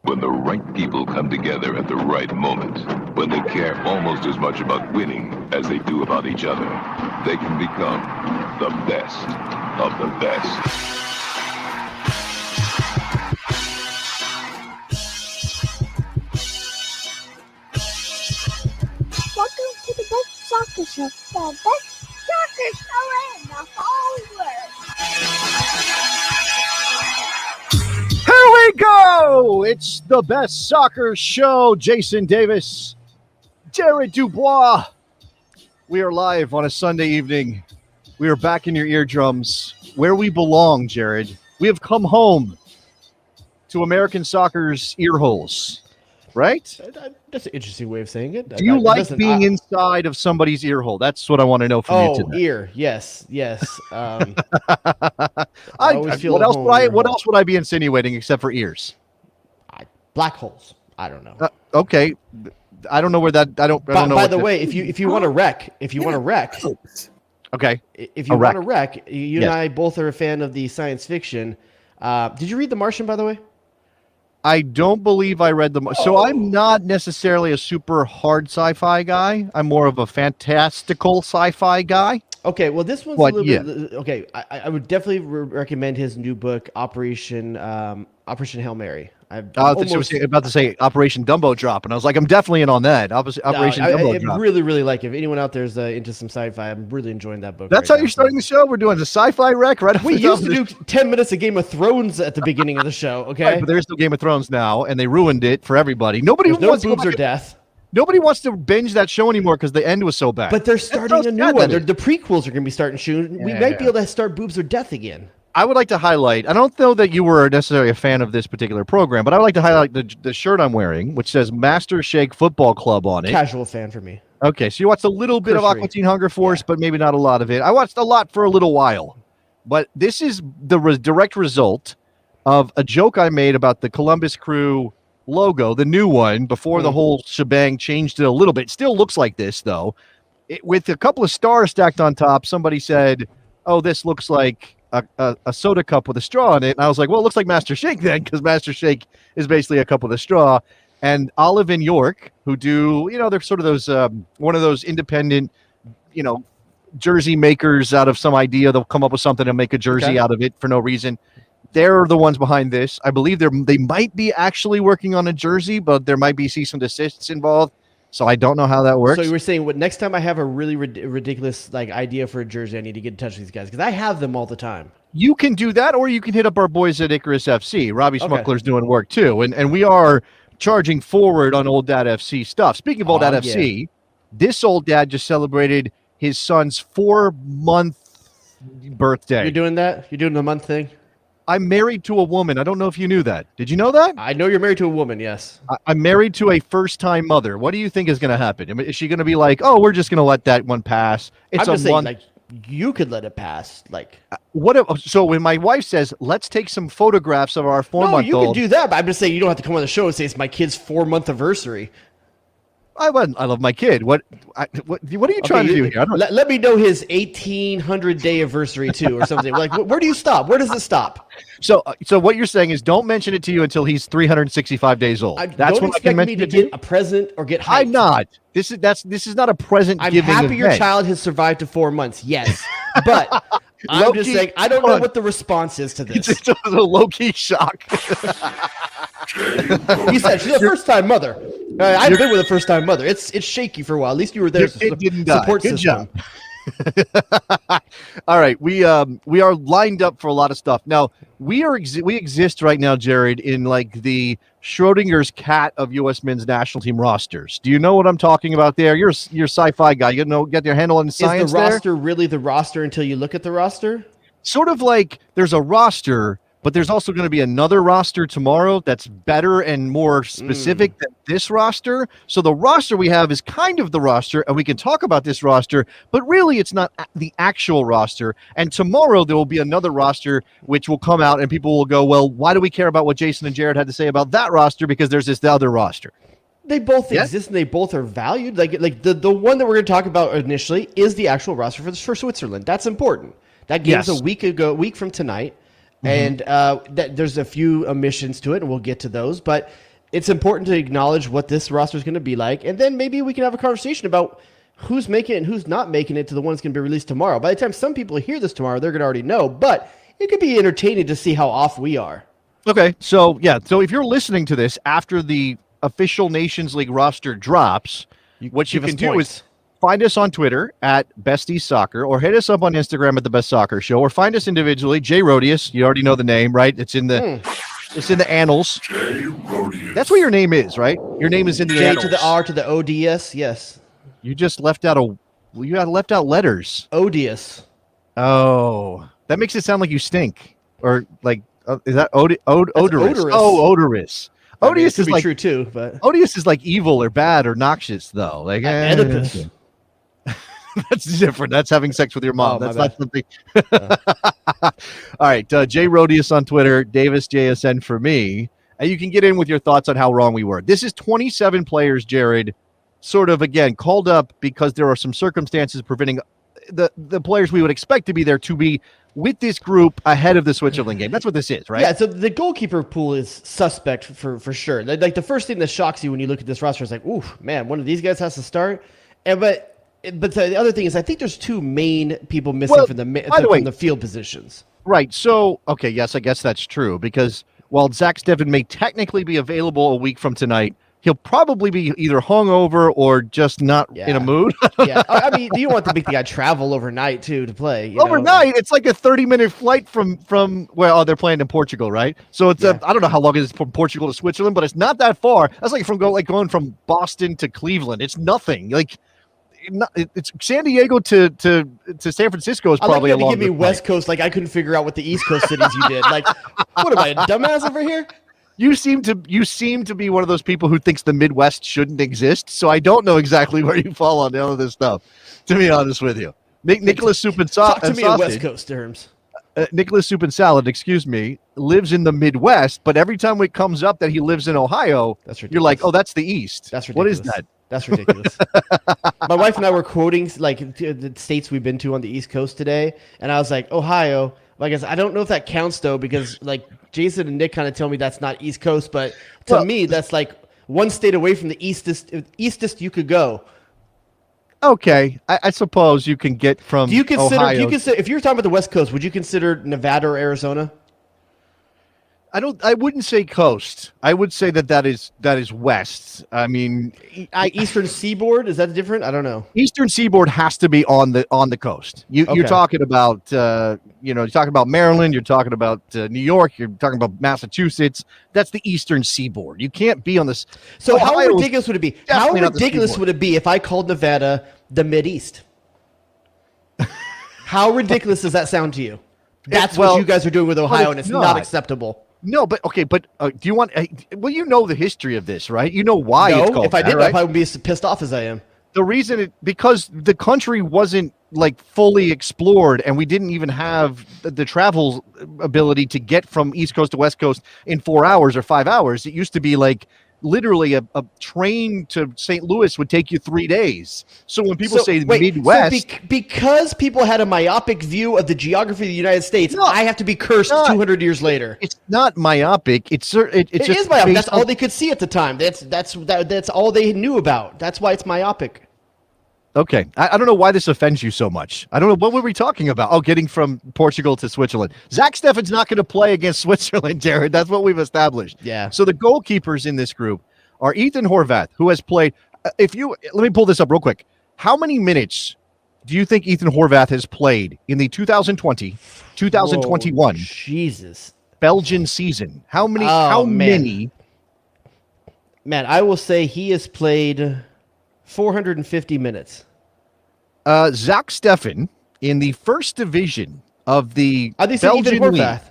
When the right people come together at the right moment, when they care almost as much about winning as they do about each other, they can become the best of the best. Welcome to the best soccer show, the best soccer show in the whole world. Here we go! It's the best soccer show. Jason Davis, Jared DuBois. We are live on a Sunday evening. We are back in your eardrums, where we belong, Jared. We have come home to American soccer's ear holes, right? That's an interesting way of saying it. Do you like being inside of somebody's ear hole? That's what I want to know from you today. Ear, yes. I always feel what else would I be insinuating except for ears? Black holes. I don't know. Okay, I don't know where that. I don't know. By the way, if you want to wreck, okay, if you want to wreck, you and I both are a fan of the science fiction. Did you read The Martian, by the way? I don't believe I read them. So I'm not necessarily a super hard sci-fi guy. I'm more of a fantastical sci-fi guy. Okay, well, this one's a little bit. Okay, I would definitely recommend his new book, Operation Hail Mary. I was about to say Operation Dumbo Drop, and I was like, I'm definitely in on that. Operation Dumbo Drop. I really like it. If anyone out there is into some sci-fi, I'm really enjoying that book. That's how you're starting the show? We're doing the sci-fi rec right? We used to do 10 minutes of Game of Thrones at the beginning of the show, okay? Right, but there's no Game of Thrones now, and they ruined it for everybody. There's no boobs or death. Nobody wants to binge that show anymore because the end was so bad. But they're starting a new one. The prequels are going to be starting soon. We might be able to start boobs or death again. I would like to highlight, I don't know that you were necessarily a fan of this particular program, but I would like to highlight the shirt I'm wearing, which says Master Shake Football Club on it. Casual fan for me. Okay, so you watched a little bit of Aqua Teen Hunger Force, but maybe not a lot of it. I watched a lot for a little while. But this is the direct result of a joke I made about the Columbus Crew logo, the new one, before the whole shebang changed it a little bit. Still looks like this, though. With a couple of stars stacked on top, somebody said, oh, this looks like a soda cup with a straw in it. And I was like, well, it looks like Master Shake then, because Master Shake is basically a cup with a straw. And Olive and York, who do, they're sort of those, one of those independent, jersey makers out of some idea. They'll come up with something and make a jersey out of it for no reason. They're the ones behind this. I believe they might be actually working on a jersey, but there might be cease and desists involved. So I don't know how that works. So you were saying, next time I have a really ridiculous idea for a jersey, I need to get in touch with these guys because I have them all the time. You can do that, or you can hit up our boys at Icarus FC. Robbie Smuckler's doing work too, and we are charging forward on Old Dad FC stuff. Speaking of Old Dad FC, this old dad just celebrated his son's 4-month birthday. You're doing that? You're doing the month thing? I'm married to a woman. I don't know if you knew that. Did you know that? I know you're married to a woman, yes. I'm married to a first-time mother. What do you think is going to happen? I mean, is she going to be like, oh, we're just going to let that one pass? I'm just saying, you could let it pass. So when my wife says, let's take some photographs of our 4-month-old. No, you can do that, but I'm just saying you don't have to come on the show and say it's my kid's 4-month anniversary. I love my kid. What are you trying to do here? Let me know his 1800-day anniversary too, or something. Where do you stop? Where does it stop? So what you're saying is, don't mention it to you until he's 365 days old. That's when I can mention it to get a present or get hyped. I'm not. This is not a present. I'm happy your child has survived to 4 months. Yes, but I'm just saying I don't know what the response is to this. It's a low-key shock. He said she's a first-time mother. I've been with a first-time mother. It's shaky for a while. At least you were there. Support Good system. Job. All right, we are lined up for a lot of stuff. Now we exist right now, Jared, in the Schrodinger's cat of U.S. men's national team rosters. Do you know what I'm talking about there? You're a sci-fi guy. Get your handle on science. Is the roster really the roster until you look at the roster? Sort of like there's a roster, but there's also going to be another roster tomorrow that's better and more specific than this roster. So the roster we have is kind of the roster, and we can talk about this roster, but really it's not the actual roster. And tomorrow there will be another roster which will come out, and people will go, well, why do we care about what Jason and Jared had to say about that roster? Because there's this other roster. They both exist, and they both are valued. The one that we're going to talk about initially is the actual roster for Switzerland. That's important. That game's a week from tonight. And there's a few omissions to it, and we'll get to those. But it's important to acknowledge what this roster is going to be like, and then maybe we can have a conversation about who's making it and who's not making it to the one that's going to be released tomorrow. By the time some people hear this tomorrow, they're going to already know, but it could be entertaining to see how off we are. Okay, so if you're listening to this after the official Nations League roster drops, what you can do is find us on Twitter at Besties Soccer, or hit us up on Instagram at The Best Soccer Show, or find us individually, Jay Rodius. You already know the name, right? It's in the annals. Jay Rodius. That's what your name is, right? Your name is in the annals. J to the R to the ODS, yes. You just left out letters. Odious. Oh, that makes it sound like you stink, or like is that odorous? Odorous. Oh, odorous. Odious is like true too, but odious is like evil or bad or noxious, though. Like Oedipus. That's different. That's having sex with your mom. Oh, That's not something. All right, Jay Rodius on Twitter, Davis JSN for me, and you can get in with your thoughts on how wrong we were. This is 27 players, Jared, sort of again called up because there are some circumstances preventing the players we would expect to be there to be with this group ahead of the Switzerland game. That's what this is, right? Yeah, so the goalkeeper pool is suspect for sure. Like the first thing that shocks you when you look at this roster is like, ooh, man, one of these guys has to start. But the other thing is I think there's two main people missing from the field positions. Right. So, okay, yes, I guess that's true, because while Zach Steffen may technically be available a week from tonight, he'll probably be either hungover or just not in a mood. Yeah, I mean, you want to make the guy travel overnight too to play. Overnight, it's like a 30-minute flight from they're playing in Portugal, right? So it's I don't know how long it is from Portugal to Switzerland, but it's not that far. That's like going from Boston to Cleveland. It's nothing. Like it's San Diego to San Francisco is probably a long. Give me West Coast, like I couldn't figure out what the East Coast cities you did. Like, what am I, a dumbass over here? You seem to be one of those people who thinks the Midwest shouldn't exist. So I don't know exactly where you fall on all of this stuff, to be honest with you. Nicholas Soup and Sausage. Talk to me in West Coast terms. Nicholas Soup and Salad, lives in the Midwest, but every time it comes up that he lives in Ohio, you're like, oh, that's the East. That's ridiculous. What is that? That's ridiculous. My wife and I were quoting like the states we've been to on the East Coast today, and I was like, Ohio. I guess I don't know if that counts though, because like Jason and Nick kind of tell me that's not East Coast, but to me that's like one state away from the eastest you could go. Okay, I suppose you can get from. Do you consider Ohio. If you're talking about the West Coast, would you consider Nevada or Arizona? I wouldn't say coast. I would say that is west. I mean, Eastern Seaboard, is that different? I don't know. Eastern Seaboard has to be on the coast. You're talking about you're talking about Maryland. You're talking about New York. You're talking about Massachusetts. That's the Eastern Seaboard. You can't be on this. So how ridiculous would it be? How ridiculous would it be if I called Nevada the Mideast? How ridiculous does that sound to you? That's what you guys are doing with Ohio, and it's not acceptable. No, but okay, but do you want? Well, you know the history of this, right? You know why it's called. If I didn't, I probably would be as pissed off as I am. The reason because the country wasn't like fully explored, and we didn't even have the travel ability to get from East Coast to West Coast in 4 hours or 5 hours. It used to be like literally a train to St. Louis would take you 3 days. So when people say Midwest, because people had a myopic view of the geography of the United States, I have to be cursed 200 years later. It's not myopic. It is myopic. That's all they could see at the time. That's all they knew about. That's why it's myopic. Okay. I don't know why this offends you so much. I don't know. What were we talking about? Oh, getting from Portugal to Switzerland. Zach Steffen's not going to play against Switzerland, Jared. That's what we've established. Yeah. So the goalkeepers in this group are Ethan Horvath, who has played. Let me pull this up real quick. How many minutes do you think Ethan Horvath has played in the 2020-2021 Jesus Belgian season? How many? Man, I will say he has played 450 minutes. Zach Steffen in the first division of the Belgian League. Horvath.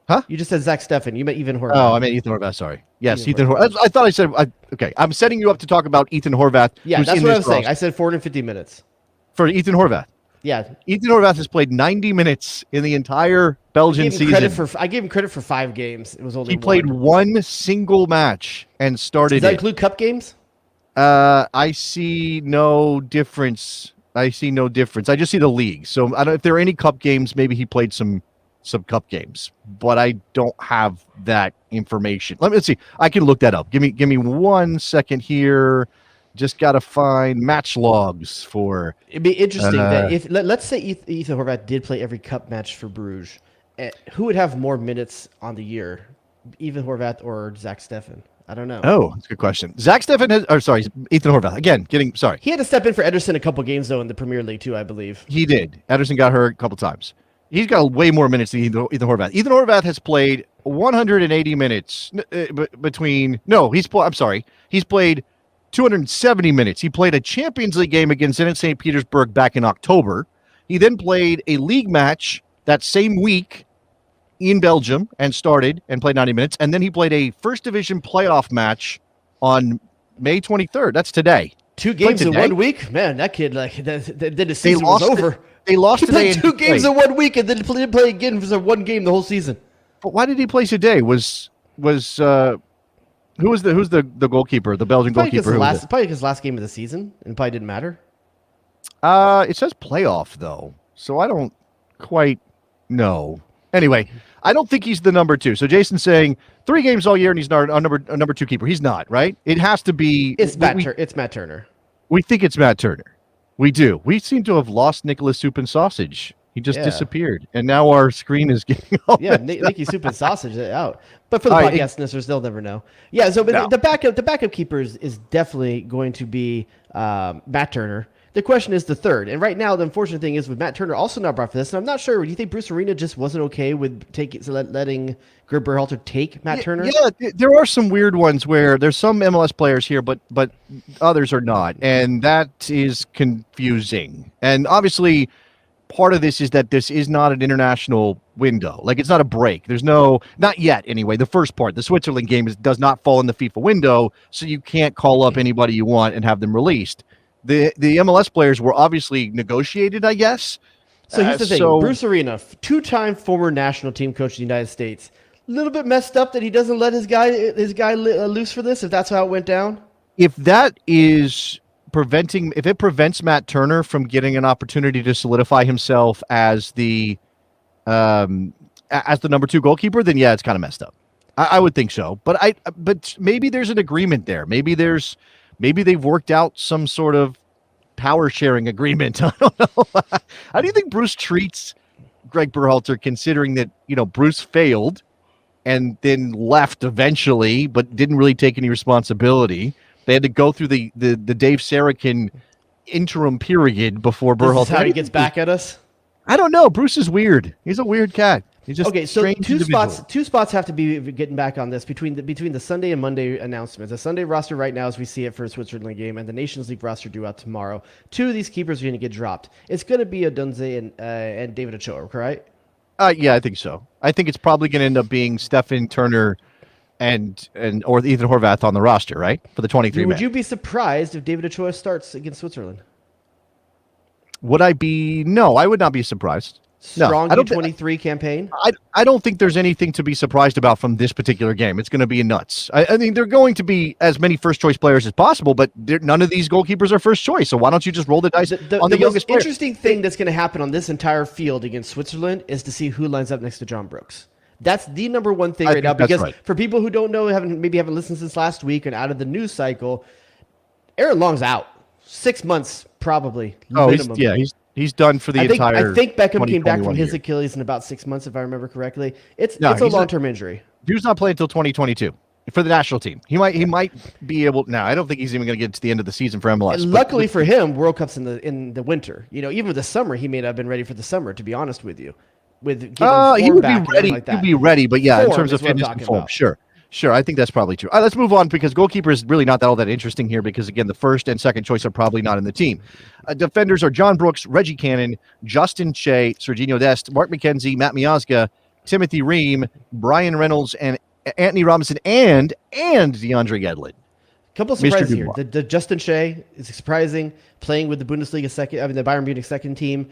Huh? You just said Zach Steffen. You meant Ethan Horvath. Oh, I meant Ethan Horvath. Sorry. Yes, Ethan Horvath. I thought I said okay. I'm setting you up to talk about Ethan Horvath. Yeah, that's what I was saying. I said 450 minutes for Ethan Horvath. Yeah, Ethan Horvath has played 90 minutes in the entire Belgian season. I gave him credit for 5 games. It was only he played one single match and started. Does that include cup games? I see no difference. I just see the league. So I don't. If there are any cup games, maybe he played some some cup games, but I don't have that information. Let's see. I can look that up. Give me 1 second here. Just got to find match logs for. It'd be interesting that if let's say Ethan Horvath did play every cup match for Bruges, who would have more minutes on the year, Ethan Horvath or Zach Steffen? I don't know. Oh, that's a good question. Zach Steffen Ethan Horvath. Again, He had to step in for Ederson a couple games, though, in the Premier League, too, I believe. He did. Ederson got hurt a couple times. He's got way more minutes than Ethan Horvath. Ethan Horvath has played 180 minutes He's played 270 minutes. He played a Champions League game against Zenit St. Petersburg back in October. He then played a league match that same week in Belgium and started and played 90 minutes. And then he played a first division playoff match on May 23rd. That's today. 2 games in 1 week? Man, that kid, then the season was over. They lost he today. Played 2 games in 1 week and then didn't play again for 1 game the whole season. But why did he play today? Who's the goalkeeper? The Belgian goalkeeper. Probably his last game of the season, and probably didn't matter. It says playoff though, so I don't quite know. Anyway, I don't think he's the number 2. So Jason's saying 3 games all year, and he's not a number 2 keeper. He's not, right? It has to be. It's Matt Turner. We think it's Matt Turner. We do. We seem to have lost Nicholas Soup and Sausage. He just disappeared, and now our screen is getting all Nicky Soup and Sausage out. But for the podcast listeners, they'll never know. Yeah, so the backup keeper is definitely going to be Matt Turner. The question is the third, and right now the unfortunate thing is with Matt Turner also not brought for this, and I'm not sure. Do you think Bruce Arena just wasn't okay with letting Gerd Berhalter take Matt Turner? Yeah, there are some weird ones where there's some MLS players here, but others are not, and that is confusing. And obviously, part of this is that this is not an international window. Like, it's not a break. There's not yet anyway. The first part, the Switzerland game, does not fall in the FIFA window, so you can't call up anybody you want and have them released. The MLS players were obviously negotiated, I guess. So here's the thing. Bruce Arena, 2-time former national team coach of the United States. A little bit messed up that he doesn't let his guy loose for this, if that's how it went down. If that is if it prevents Matt Turner from getting an opportunity to solidify himself as the number 2 goalkeeper, then yeah, it's kind of messed up. I would think so. But maybe there's an agreement there. Maybe they've worked out some sort of power sharing agreement. I don't know. How do you think Bruce treats Greg Berhalter, considering that, Bruce failed and then left eventually, but didn't really take any responsibility? They had to go through the Dave Sarakin interim period before Berhalter. This is how he gets back at us? I don't know. Bruce is weird. He's a weird cat. He's just okay. So two spots have to be getting back on this between the Sunday and Monday announcements. The Sunday roster right now, as we see it for a Switzerland game, and the Nations League roster due out tomorrow. 2 of these keepers are going to get dropped. It's going to be Odunze and David Ochoa, right? Yeah, I think so. I think it's probably going to end up being Stephen Turner or Ethan Horvath on the roster, right? For the 23 Would you be surprised if David Ochoa starts against Switzerland? Would I be? No, I would not be surprised. Strong U23 campaign? I don't think there's anything to be surprised about from this particular game. It's going to be nuts. I mean, they're going to be as many first-choice players as possible, but none of these goalkeepers are first choice, so why don't you just roll the dice on the youngest player? The most interesting thing that's going to happen on this entire field against Switzerland is to see who lines up next to John Brooks. That's the number one thing right now, because for people who don't know, maybe haven't listened since last week and out of the news cycle, Aaron Long's out. 6 months, probably. Minimum. He's done for the entire. I think Beckham came back from his Achilles in about 6 months, if I remember correctly. It's a long-term injury. Dude's not playing until 2022 for the national team. He might be able. Now, I don't think he's even going to get to the end of the season for MLS. And luckily for him, World Cup's in the winter. Even with the summer, he may not have been ready for the summer. To be honest with you, he would be ready. He'd be ready, but yeah, in terms of fitness and form, Sure, I think that's probably true. Let's move on, because goalkeeper is really not all that interesting here, because, again, the first and second choice are probably not in the team. Defenders are John Brooks, Reggie Cannon, Justin Che, Serginho Dest, Mark McKenzie, Matt Miazga, Timothy Ream, Brian Reynolds, and Anthony Robinson, and DeAndre Gedlin. Couple of surprises here. The Justin Shea is surprising, playing with the Bundesliga the Bayern Munich second team.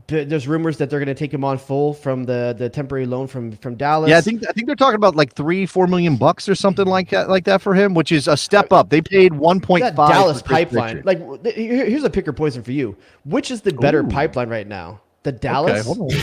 There's rumors that they're going to take him on full from the temporary loan from Dallas. Yeah, I think they're talking about like $3-4 million or something like that for him, which is a step up. They paid 1.5. Dallas pipeline. Like, here's a pick or poison for you. Which is the better pipeline right now? The Dallas. Okay, hold on.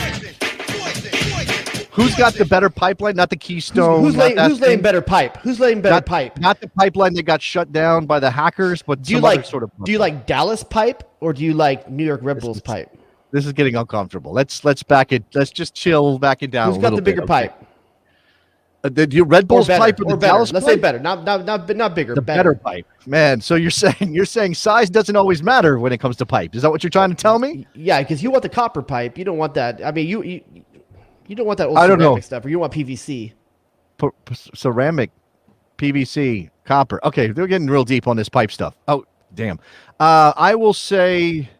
Who's got the better pipeline? Not the Keystone. Who's laying better pipe? Who's laying better pipe? Not the pipeline that got shut down by the hackers, but Do you like Dallas pipe or do you like New York Red Bulls pipe? This is getting uncomfortable. Let's back it. Let's just chill, back it down. Who's got the bigger pipe? The Red Bulls pipe or the Dallas pipe? Let's say better, not bigger. The better pipe, man. So you're saying size doesn't always matter when it comes to pipe. Is that what you're trying to tell me? Yeah, because you want the copper pipe. You don't want that. I mean, you don't want that old ceramic stuff, or you want PVC. Ceramic, PVC, copper. Okay, they're getting real deep on this pipe stuff. Oh, damn. I will say,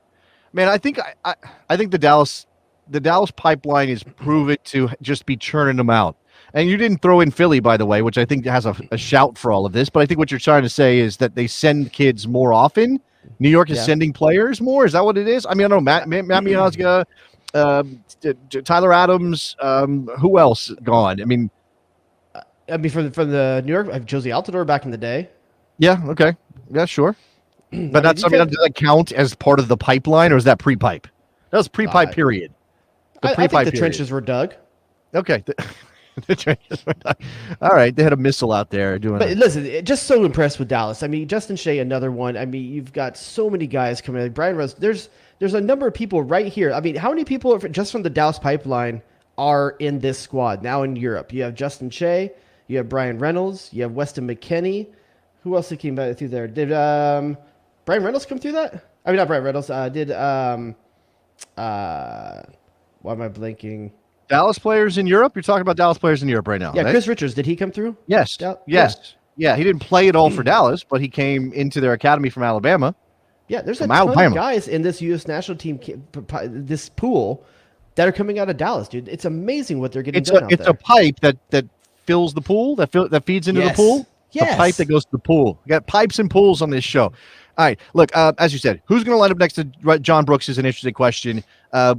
man, I think the Dallas pipeline is proven to just be churning them out. And you didn't throw in Philly, by the way, which I think has a shout for all of this. But I think what you're trying to say is that they send kids more often. New York is sending players more. Is that what it is? I mean, I don't know. Matt Miazga, Tyler Adams. Who else gone? I mean, from the New York, Josie Altidore back in the day. Yeah. Okay. Yeah. Sure. But does that count as part of the pipeline, or is that pre-pipe? That was pre-pipe. Period. I think the trenches were dug. Okay. All right, they had a missile out there doing. But listen, just so impressed with Dallas. I mean, Justin Shea, another one. I mean, you've got so many guys coming. Like Brian Rose. There's a number of people right here. I mean, how many people just from the Dallas pipeline are in this squad now in Europe? You have Justin Shea, you have Brian Reynolds, you have Weston McKennie. Who else came back through there? Did Brian Reynolds come through that? I mean, not Brian Reynolds. Why am I blinking? Dallas players in Europe? You're talking about Dallas players in Europe right now. Yeah, right? Chris Richards, did he come through? Yes. Yes. Yeah, he didn't play at all for Dallas, but he came into their academy from Alabama. Yeah, there's a ton of guys in this U.S. national team, this pool, that are coming out of Dallas, dude. It's amazing what they're getting done out there. It's a pipe that fills the pool, that feeds into the pool. Yes. The pipe that goes to the pool. We got pipes and pools on this show. All right, look, as you said, who's going to line up next to John Brooks is an interesting question.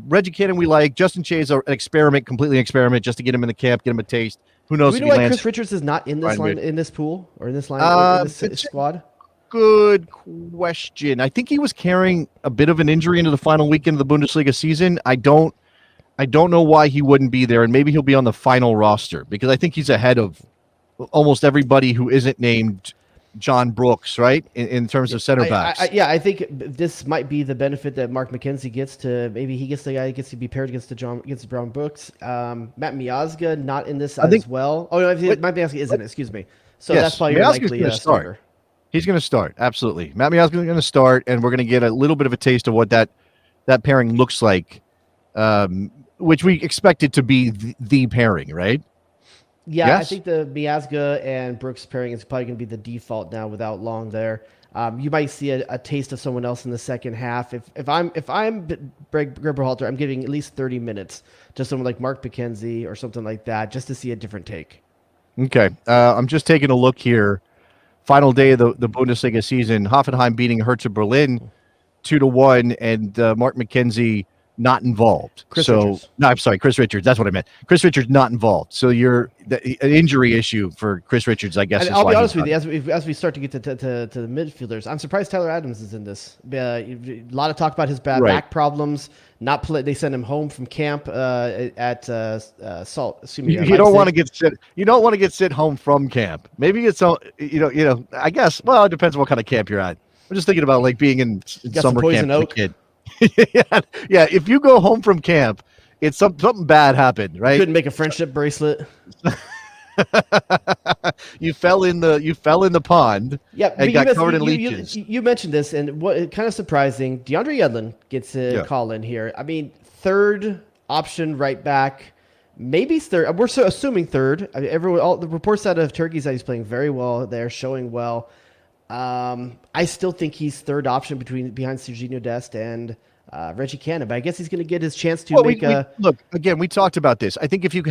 Reggie Cannon we like. Justin Shea is an experiment, completely an experiment, just to get him in the camp, get him a taste. Who knows? Do we know why Chris Richards is not in this line, in this pool, or in this line, in this squad? Good question. I think he was carrying a bit of an injury into the final weekend of the Bundesliga season. I don't know why he wouldn't be there, and maybe he'll be on the final roster because I think he's ahead of almost everybody who isn't named John Brooks, right? In terms of center backs. I think this might be the benefit that Mark McKenzie gets to. Maybe he gets the guy who gets to be paired against Brown Brooks. Matt Miazga not in this as well. Oh no, Matt Miazga isn't. Excuse me. So that's probably your likely starter. He's going to start, absolutely. Matt Miazga is going to start, and we're going to get a little bit of a taste of what that pairing looks like, which we expect it to be the pairing, right? Yeah, yes? I think the Miazga and Brooks pairing is probably going to be the default now without Long there. You might see a taste of someone else in the second half. If I'm Greg Berhalter, I'm giving at least 30 minutes to someone like Mark McKenzie or something like that just to see a different take. Okay, I'm just taking a look here. Final day of the Bundesliga season, Hoffenheim beating Hertha Berlin 2-1, and Mark McKenzie not involved. Chris Richards. No, I'm sorry, Chris Richards. That's what I meant. Chris Richards not involved. So an injury issue for Chris Richards, I guess. And I'll be honest with you, as we start to get to the midfielders, I'm surprised Tyler Adams is in this. A lot of talk about his back problems. Not play. They sent him home from camp at Salt. You don't want to get sent. You don't want to get sent home from camp. Maybe it's I guess. Well, it depends on what kind of camp you're at. I'm just thinking about like being in summer camp as a kid. yeah. If you go home from camp, it's something bad happened, right? Couldn't make a friendship bracelet. You fell in the pond. Yep, and got covered in leeches. You mentioned this, and what kind of surprising, DeAndre Yedlin gets a call in here. I mean, third option right back, maybe third. We're assuming third. I mean, all the reports out of Turkey is that he's playing very well. They're showing well. I still think he's third option behind Serginho Dest and Reggie Cannon, but I guess he's going to get his chance to look again. We talked about this. I think if you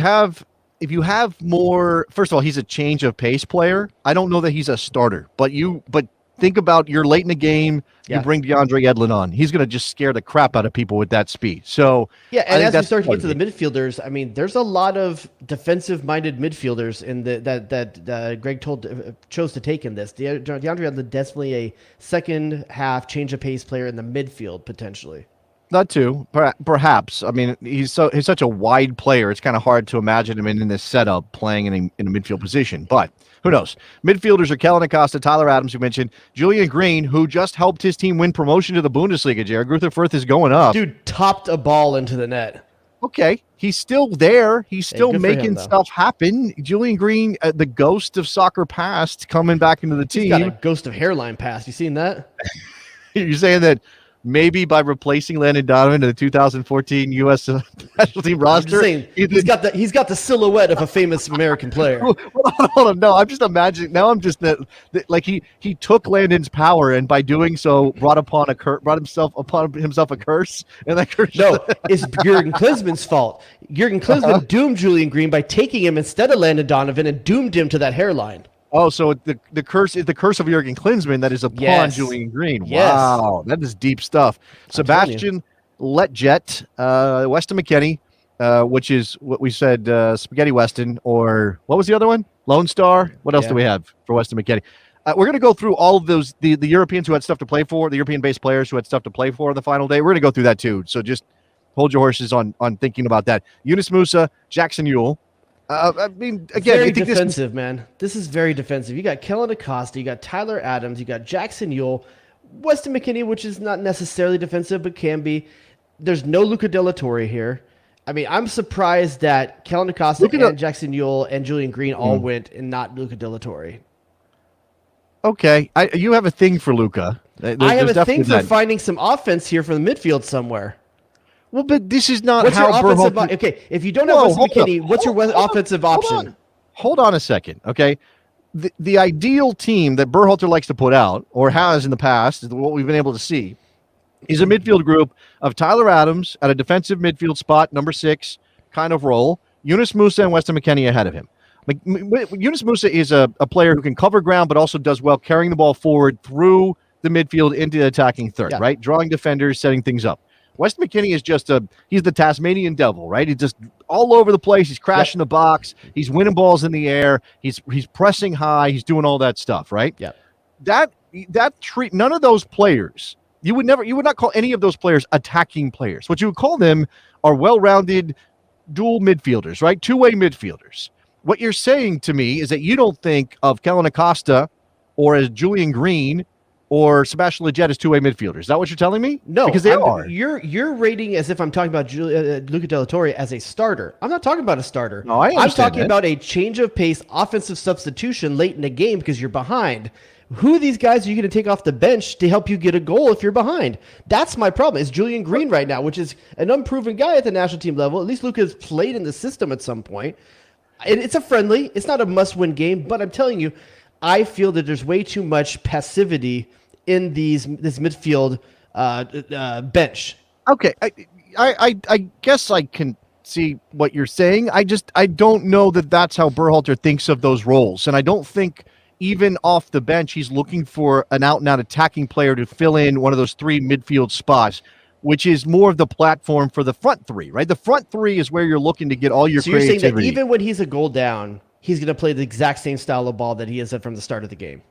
have more, first of all, he's a change of pace player. I don't know that he's a starter, but think about you're late in the game. You bring DeAndre Yedlin on. He's going to just scare the crap out of people with that speed. So yeah, and as we start to get to the midfielders, I mean, there's a lot of defensive-minded midfielders in that Greg chose to take in this. DeAndre Yedlin definitely a second half change of pace player in the midfield potentially. Not two, perhaps. I mean, he's such a wide player. It's kind of hard to imagine him in this setup playing in a midfield position. But who knows? Midfielders are Kellen Acosta, Tyler Adams, who mentioned, Julian Green, who just helped his team win promotion to the Bundesliga. Jared Greuther Fürth is going up. Dude topped a ball into the net. Okay, he's still there. He's still making stuff happen. Julian Green, the ghost of soccer past, coming back into the team. He's got a ghost of hairline past. You seen that? You're saying that maybe by replacing Landon Donovan in the 2014 U.S. national team roster, he's got the silhouette of a famous American player. Hold on, no, I'm just imagining. Now I'm just like he took Landon's power, and by doing so, brought himself upon himself a curse, and that curse. No, it's Jurgen Klinsmann's fault. Jurgen Klinsmann doomed Julian Green by taking him instead of Landon Donovan and doomed him to that hairline. Oh, so the curse is the curse of Jurgen Klinsmann that is upon Julian Green. Yes. Wow, that is deep stuff. Sebastian Letjet, Weston McKennie, which is what we said, Spaghetti Weston, or what was the other one? Lone Star. What else do we have for Weston McKennie? We're going to go through all of those, the Europeans who had stuff to play for, the European-based players who had stuff to play for the final day. We're going to go through that too. So just hold your horses on thinking about that. Yunus Musa, Jackson Ewell. I mean, again, very defensive, man. This is very defensive. You got Kellen Acosta, you got Tyler Adams, you got Jackson Ewell, Weston McKennie, which is not necessarily defensive, but can be. There's no Luca De La Torre here. I mean, I'm surprised that Kellen Acosta and Jackson Ewell and Julian Green all went and not Luca De La Torre. Okay. You have a thing for Luca. I have a thing for finding some offense here from the midfield somewhere. Well, but this is not what's how your offensive okay, if you don't have Weston McKennie, what's your offensive option? Hold on a second, okay? The ideal team that Berhalter likes to put out, or has in the past, what we've been able to see, is a midfield group of Tyler Adams at a defensive midfield spot, number 6 kind of role, Yunus Musa and Weston McKennie ahead of him. Yunus Musa is a player who can cover ground, but also does well carrying the ball forward through the midfield into the attacking third, right? Drawing defenders, setting things up. Weston McKennie is he's the Tasmanian devil, right? He's just all over the place. He's crashing the box. He's winning balls in the air. He's pressing high. He's doing all that stuff, right? Yeah. None of those players, you would not call any of those players attacking players. What you would call them are well-rounded dual midfielders, right? Two-way midfielders. What you're saying to me is that you don't think of Kellen Acosta or as Julian Green or Sebastian Letjet as two-way midfielders. Is that what you're telling me? No, because they are. You're rating as if I'm talking about Luca De La Torre as a starter. I'm not talking about a starter. No, I'm talking about a change of pace, offensive substitution late in the game because you're behind. Who are these guys are you going to take off the bench to help you get a goal if you're behind? That's my problem. It's Julian Green right now, which is an unproven guy at the national team level. At least Luca has played in the system at some point. It's a friendly. It's not a must-win game, but I'm telling you, I feel that there's way too much passivity in this midfield bench. Okay, I guess I can see what you're saying. I don't know that that's how Berhalter thinks of those roles, and I don't think even off the bench he's looking for an out-and-out attacking player to fill in one of those 3 midfield spots, which is more of the platform for the front 3, right? The front 3 is where you're looking to get all your creativity. So you're saying that even when he's a goal down, he's going to play the exact same style of ball that he has from the start of the game?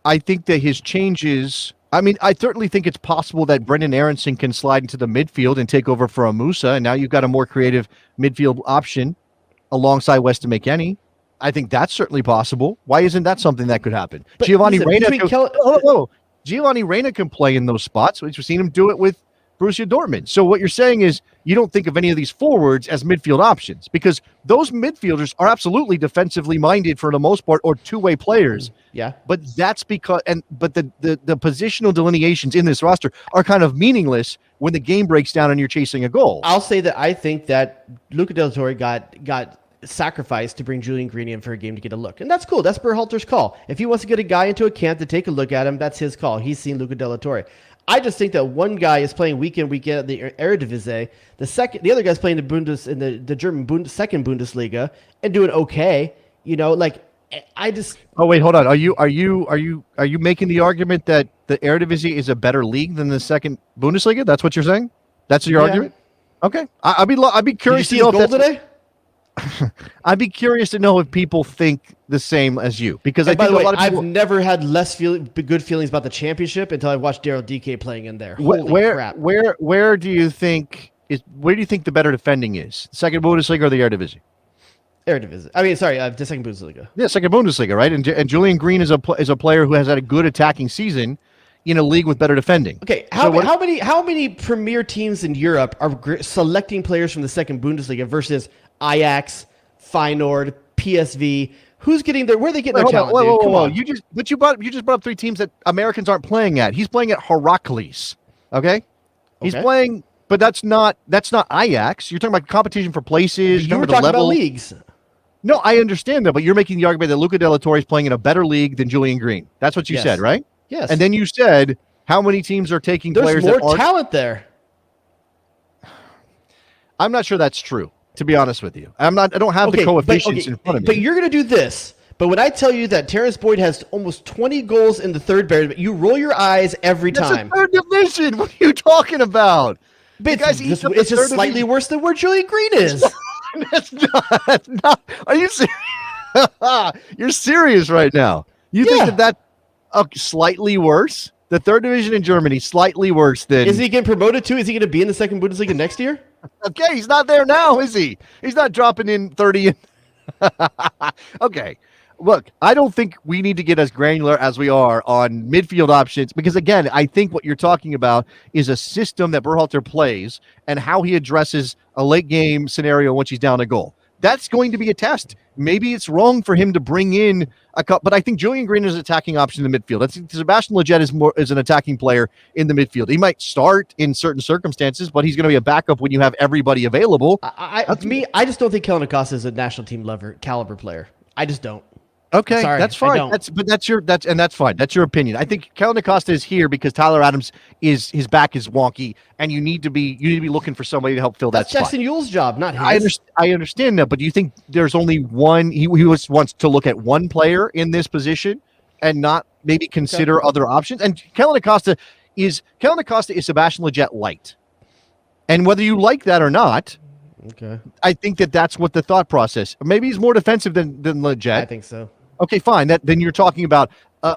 I think that his changes, I mean, I certainly think it's possible that Brendan Aronson can slide into the midfield and take over for Musa, and now you've got a more creative midfield option alongside Weston McKennie. I think that's certainly possible. Why isn't that something that could happen? But Giovanni Reyna can play in those spots. We've seen him do it with Borussia Dortmund. So what you're saying is you don't think of any of these forwards as midfield options because those midfielders are absolutely defensively minded for the most part or two-way players. Yeah. But that's because but the positional delineations in this roster are kind of meaningless when the game breaks down and you're chasing a goal. I'll say that I think that Luca De La Torre got sacrificed to bring Julian Green in for a game to get a look. And that's cool. That's Berhalter's call. If he wants to get a guy into a camp to take a look at him, that's his call. He's seen Luca De La Torre. I just think that one guy is playing week in, week out at the Eredivisie. The other guy's playing the German second Bundesliga and doing okay. You know, like I just. Oh wait, hold on. Are you making the argument that the Eredivisie is a better league than the second Bundesliga? That's what you're saying? That's your argument? Okay. I'd be curious to know if that's today. I'd be curious to know if people think the same as you because And I by think the way, a lot of people. I've never had good feelings about the championship until I watched Daryl DK playing in there. Holy crap! Where do you think the better defending is? Second Bundesliga or the Eredivisie? Eredivisie. I mean, sorry, the second Bundesliga. Yeah, second Bundesliga, right? And Julian Green is a player who has had a good attacking season in a league with better defending. Okay, how many premier teams in Europe are selecting players from the second Bundesliga versus Ajax, Feyenoord, PSV? Who's getting there? Where are they getting their talent? Come on. You just brought up three teams that Americans aren't playing at. He's playing at Heracles. Okay? He's playing, but that's not Ajax. You're talking about competition for places. You were talking about leagues. No, I understand that, but you're making the argument that Luca Della Torre is playing in a better league than Julian Green. That's what you said, right? Yes. And then you said how many teams are taking players There's more talent there. I'm not sure that's true, to be honest with you. I don't have the coefficients in front of me. But you're going to do this. But when I tell you that Terrence Boyd has almost 20 goals in the third period, you roll your eyes every time. That's a third division. What are you talking about? But it's just slightly worse than where Julian Green is. That's not. Are you serious? You're serious right now. You think that's slightly worse? The third division in Germany, slightly worse than... Is he getting promoted too? Is he going to be in the second Bundesliga next year? Okay, he's not there now, is he? He's not dropping in 30. Okay. Look, I don't think we need to get as granular as we are on midfield options because, again, I think what you're talking about is a system that Berhalter plays and how he addresses a late game scenario once he's down a goal. That's going to be a test. Maybe it's wrong for him to bring in a cup, but I think Julian Green is an attacking option in the midfield. Sebastian Lletget is an attacking player in the midfield. He might start in certain circumstances, but he's going to be a backup when you have everybody available. I just don't think Kellen Acosta is a national team caliber player. I just don't. Okay, sorry, that's fine. That's fine. That's your opinion. I think Kellen Acosta is here because Tyler Adams his back is wonky, and you need to be looking for somebody to help fill that spot. That's Jackson Yule's job, not his. I understand that, but do you think there's only one? He wants to look at one player in this position and not maybe consider other options. And Kellen Acosta is Sebastian Lletget light, and whether you like that or not. Okay. I think that's what the thought process. Maybe he's more defensive than Lletget. I think so. Okay, fine. Then you're talking about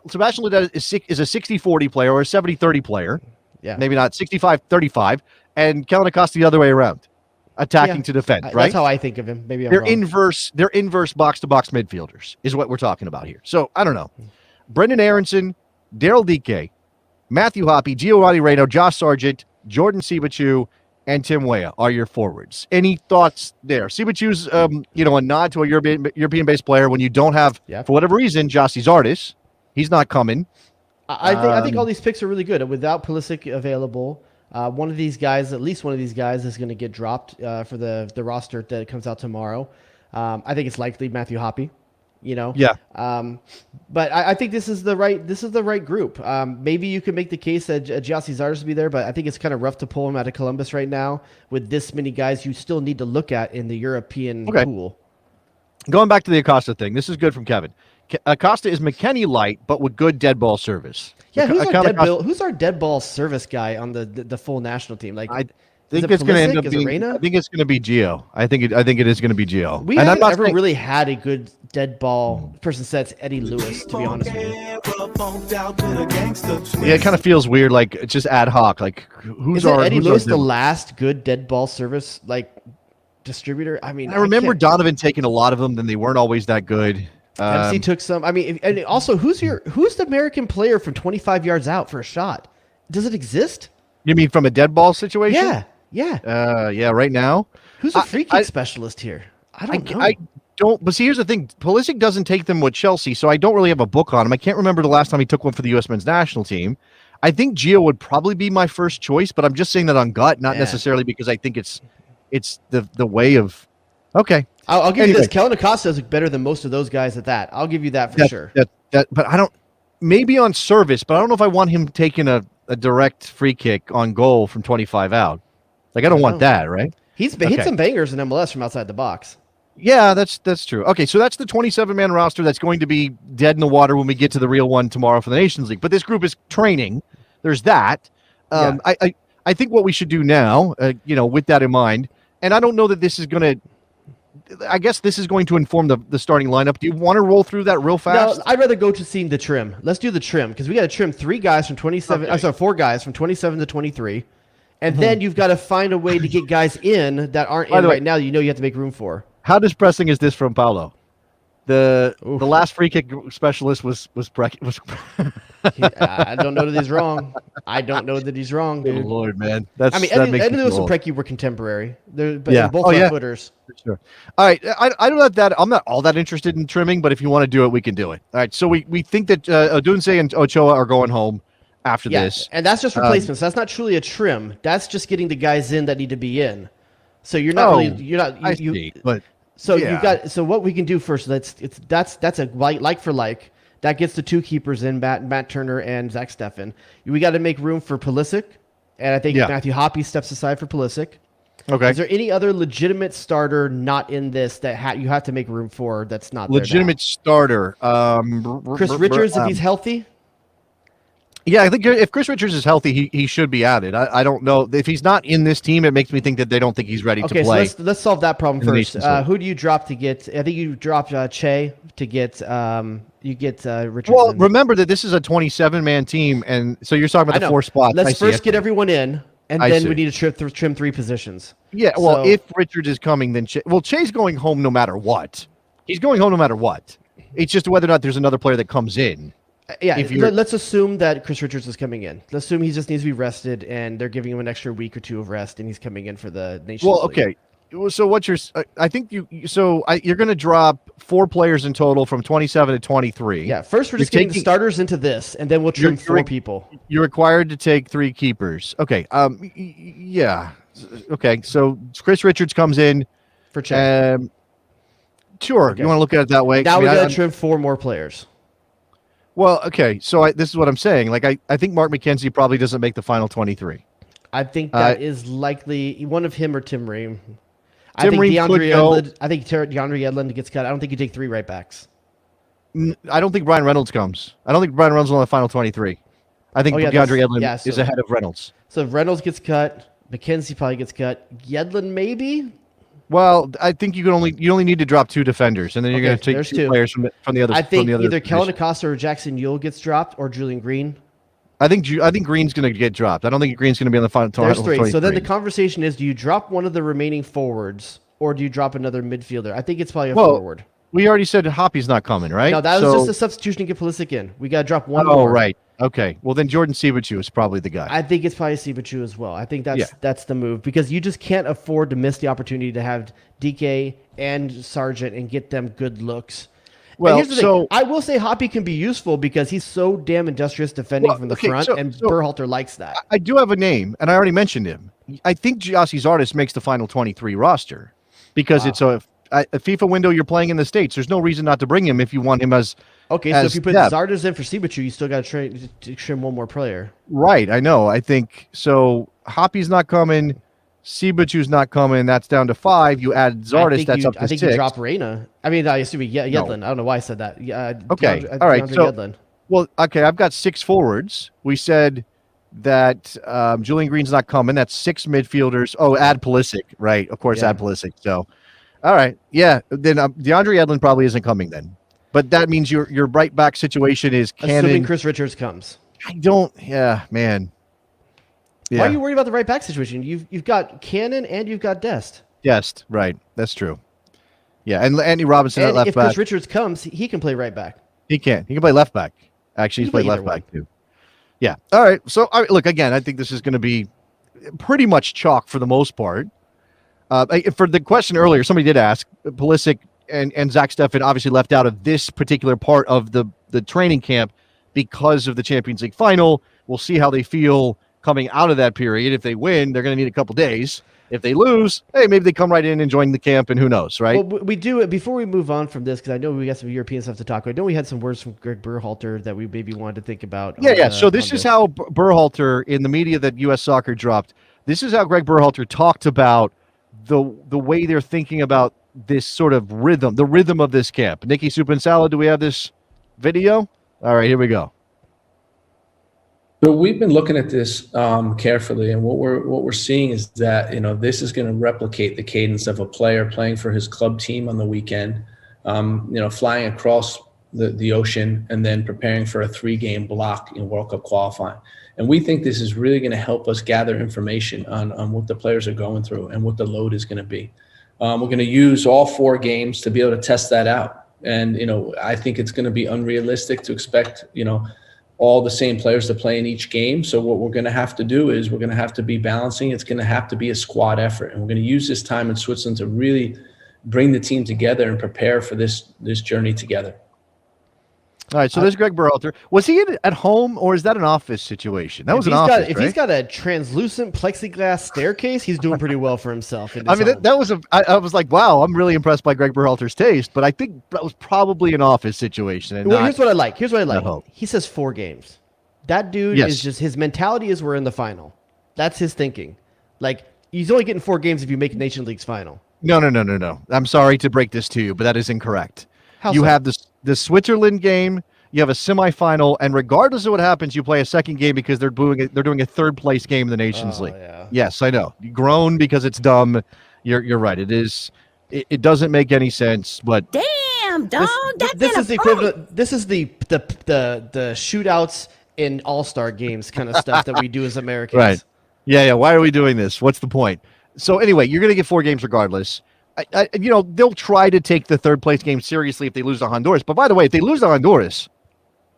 Sebastian Lletget is a 60-40 player or a 70-30 player. Yeah. Maybe not 65-35. And Kellen Acosta the other way around, attacking to defend. Right. That's how I think of him. Maybe they're inverse. They're inverse box-to-box midfielders is what we're talking about here. So I don't know. Brendan Aronson, Daryl Dike, Matthew Hoppe, Giovanni Reyno, Josh Sargent, Jordan Sibachu, and Tim Weah are your forwards. Any thoughts there? Sibachu's, a nod to a European-based player when you don't have, for whatever reason, Jossie Zardes. He's not coming. I think all these picks are really good. Without Pulisic available, at least one of these guys is going to get dropped for the roster that comes out tomorrow. I think it's likely Matthew Hoppe. But I think this is the right group. Maybe you could make the case that Jossie Zardes would be there, but I think it's kind of rough to pull him out of Columbus right now with this many guys you still need to look at in the European pool. Going back to the Acosta thing, this is good from Kevin. Acosta is McKennie light, but with good dead ball service. Yeah, who's our dead ball service guy on the full national team? Like, I think it's going to end up being. I think it's going to be Gio. I think it is going to to be Gio. We haven't ever really had a good dead ball person. That's Eddie Lewis, to be honest with you. Yeah, it kind of feels weird. Like it's just ad hoc. Like Eddie Lewis the last good dead ball service distributor? I mean, I remember Donovan taking a lot of them. Then they weren't always that good. MC took some. I mean, and also, who's the American player from 25 yards out for a shot? Does it exist? You mean from a dead ball situation? Yeah. Yeah. Right now, who's a free kick specialist here? I don't know. I don't. But see, here's the thing: Pulisic doesn't take them with Chelsea, so I don't really have a book on him. I can't remember the last time he took one for the U.S. men's national team. I think Gio would probably be my first choice, but I'm just saying that on gut, not necessarily because I think it's the way of. Okay. I'll give you this. Kellen Acosta is better than most of those guys at that. I'll give you that for sure. But I don't. Maybe on service, but I don't know if I want him taking a direct free kick on goal from 25 out. Like I don't want that, right? He's hit some bangers in MLS from outside the box. Yeah, that's true. Okay, so that's the 27-man roster that's going to be dead in the water when we get to the real one tomorrow for the Nations League. But this group is training. There's that. I think what we should do now, with that in mind, and I don't know that this is going to I guess this is going to inform the starting lineup. Do you want to roll through that real fast? No, I'd rather go to seeing the trim. Let's do the trim because we got to trim 3 guys from 27. Okay. 4 guys from 27 to 23, and then you've got to find a way to get guys in that aren't in right now that you have to make room for. How depressing is this from Paulo? The last free kick specialist was I don't know that he's wrong. I don't know that he's wrong, dude. Oh, Lord, man. Eddie Lewis and Preki were contemporary. They're both footers. For sure. All right, I don't know that I'm not all that interested in trimming, but if you want to do it, we can do it. All right, so we think that Odunze and Ochoa are going home after this, and that's just replacements. That's not truly a trim. That's just getting the guys in that need to be in. So you're not So what we can do first? That's a like for like. That gets the 2 keepers in, Matt Turner and Zach Steffen. We got to make room for Pulisic, and I think Matthew Hoppe steps aside for Pulisic. Okay. Is there any other legitimate starter not in this that you have to make room for that's not legitimate starter? Chris Richards, if he's healthy. Yeah, I think if Chris Richards is healthy, he should be added. I don't know if he's not in this team. It makes me think that they don't think he's ready to play. So let's solve that problem first. Who do you drop to get? I think you drop Che to get. You get Richardson. Well, remember that this is a 27-man team, and so you're talking about the 4 spots. Let's first get everyone in, and then we need to trim 3 positions. Yeah, well, if Richards is coming, then Che's going home no matter what. He's going home no matter what. It's just whether or not there's another player that comes in. Yeah, let's assume that Chris Richards is coming in. Let's assume he just needs to be rested, and they're giving him an extra week or 2 of rest, and he's coming in for the Nations League. Okay. So what's your? I think you're going to drop 4 players in total from 27 to 23. Yeah. First, we're just getting the starters into this, and then we'll trim 4 people. You're required to take 3 keepers. Okay. Yeah. Okay. So Chris Richards comes in for Che. Sure. Okay. You want to look at it that way? Now we got to trim 4 more players. Well, okay. So this is what I'm saying. Like I think Mark McKenzie probably doesn't make the final 23. I think that is likely one of him or Tim Ream. I think DeAndre Yedlin gets cut. I don't think you take 3 right backs. I don't think Brian Reynolds comes. I don't think Brian Reynolds is on the final 23. I think DeAndre Yedlin is ahead of Reynolds. So if Reynolds gets cut, McKenzie probably gets cut. Yedlin maybe. Well, I think you only need to drop 2 defenders, and then you're going to take 2 players from the other. I think either Kellen Acosta or Jackson Yule gets dropped, or Julian Green. I think Green's going to get dropped. I don't think Green's going to be on the final. There's 3. So then the conversation is: do you drop one of the remaining forwards, or do you drop another midfielder? I think it's probably a forward. We already said Hoppe's not coming, right? No, that was just a substitution to get Pulisic in. We got to drop one more. Oh, right. Okay. Well, then Jordan Sibachu is probably the guy. I think it's probably Sibachu as well. I think that's the move because you just can't afford to miss the opportunity to have DK and Sargent and get them good looks. Well, here's the thing. I will say Hoppe can be useful because he's so damn industrious defending from the front, and Berhalter likes that. I do have a name, and I already mentioned him. I think Giassi Zardes makes the final 23 roster because it's a FIFA window you're playing in the States. There's no reason not to bring him if you want him as okay. So if you put Zardes in for Sibachu, you still got to trim one more player. Right, I know. I think so. Hoppe's not coming. Sibachu's not coming. That's down to 5. You add Zardes. That's up to 6. I think you drop Reyna. I mean, I assume Yedlin. No. I don't know why I said that. Okay. All right. So, Yedlin. Well, okay. I've got 6 forwards. We said that Julian Green's not coming. That's 6 midfielders. Oh, add Pulisic. Right. Of course, add Pulisic. So, all right. Yeah. Then DeAndre Yedlin probably isn't coming then. But that means your right back situation is Cannon. Assuming Chris Richards comes. I don't. Yeah, man. Yeah. Why are you worried about the right back situation? You've got Cannon and you've got Dest. Dest, right. That's true. Yeah, and Andy Robinson at left back. If Chris Richards comes, he can play right back. He can. He can play left back. Actually, he's played left back too. Yeah. All right. So, look, again, I think this is going to be pretty much chalk for the most part. For the question earlier, somebody did ask, Pulisic and Zach Steffen obviously left out of this particular part of the training camp because of the Champions League final. We'll see how they feel coming out of that period. If they win, they're going to need a couple days. If they lose, hey, maybe they come right in and join the camp, and who knows, right? Well, we do it before we move on from this because I know we got some European stuff to talk about. I know we had some words from Greg Berhalter that we maybe wanted to think about. Yeah. So this is how Berhalter, in the media that U.S. Soccer dropped, this is how Greg Berhalter talked about the way they're thinking about this sort of rhythm, the rhythm of this camp. Nikki, Soup and Salad, do we have this video? All right, here we go. So we've been looking at this carefully, and what we're seeing is that this is going to replicate the cadence of a player playing for his club team on the weekend, flying across the ocean and then preparing for a 3-game block in World Cup qualifying. And we think this is really going to help us gather information on what the players are going through and what the load is going to be. We're going to use all 4 games to be able to test that out. And I think it's going to be unrealistic to expect all the same players to play in each game. So what we're going to have to do is we're going to have to be balancing. It's going to have to be a squad effort. And we're going to use this time in Switzerland to really bring the team together and prepare for this journey together. All right, so there's Greg Berhalter. Was he at home, or is that an office situation? That was an office, If he's got a translucent plexiglass staircase, he's doing pretty well for himself. I mean, that was I was like, wow, I'm really impressed by Greg Berhalter's taste, but I think that was probably an office situation. And here's what I like. He says 4 games. That dude is just, his mentality is we're in the final. That's his thinking. Like, he's only getting 4 games if you make Nation League's final. No. I'm sorry to break this to you, but that is incorrect. You have the Switzerland game, you have a semifinal, and regardless of what happens, you play a second game because they're doing a third place game in the Nations League. Yeah. Yes, I know. You groan because it's dumb. You're right. It is. It doesn't make any sense. But damn, dog. This is the equivalent. This is the shootouts in All-Star games kind of stuff that we do as Americans. Right. Yeah. Why are we doing this? What's the point? So anyway, you're going to get 4 games regardless. They'll try to take the third place game seriously if they lose to Honduras. But by the way, if they lose to Honduras,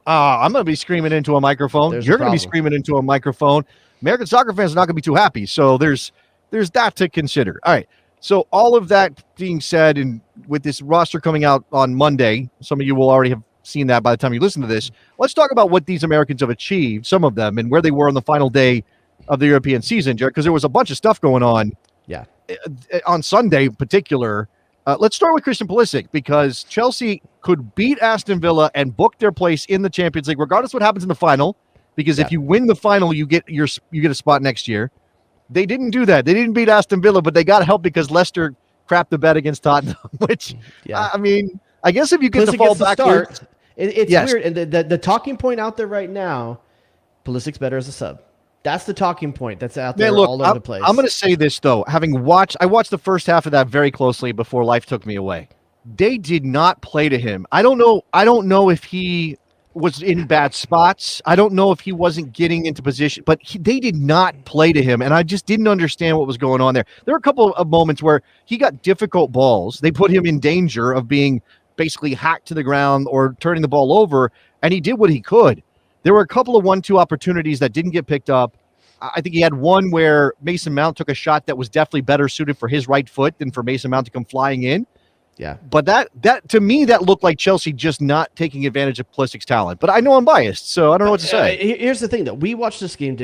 I'm going to be screaming into a microphone. You're going to be screaming into a microphone. American soccer fans are not going to be too happy. So there's that to consider. All right. So all of that being said, and with this roster coming out on Monday, some of you will already have seen that by the time you listen to this. Let's talk about what these Americans have achieved, some of them, and where they were on the final day of the European season, Jared, because there was a bunch of stuff going on. Yeah. On Sunday in particular. Let's start with Christian Pulisic, because Chelsea could beat Aston Villa and book their place in the Champions League, regardless of what happens in the final, because if you win the final, you get a spot next year. They didn't do that. They didn't beat Aston Villa, but they got help because Leicester crapped the bet against Tottenham, which, I mean, I guess if you get Pulisic to fall backwards. It's weird. And the talking point out there right now, Pulisic's better as a sub. That's the talking point that's out there all over the place. I'm going to say this, though. I watched the first half of that very closely before life took me away. They did not play to him. I don't know if he was in bad spots. I don't know if he wasn't getting into position, but they did not play to him, and I just didn't understand what was going on there. There were a couple of moments where he got difficult balls. They put him in danger of being basically hacked to the ground or turning the ball over, and he did what he could. There were a couple of 1-2 opportunities that didn't get picked up. I think he had one where Mason Mount took a shot that was definitely better suited for his right foot than for Mason Mount to come flying in. Yeah. But that to me, that looked like Chelsea just not taking advantage of Pulisic's talent. But I know I'm biased, so I don't know what to say. Here's the thing, though. We watch these games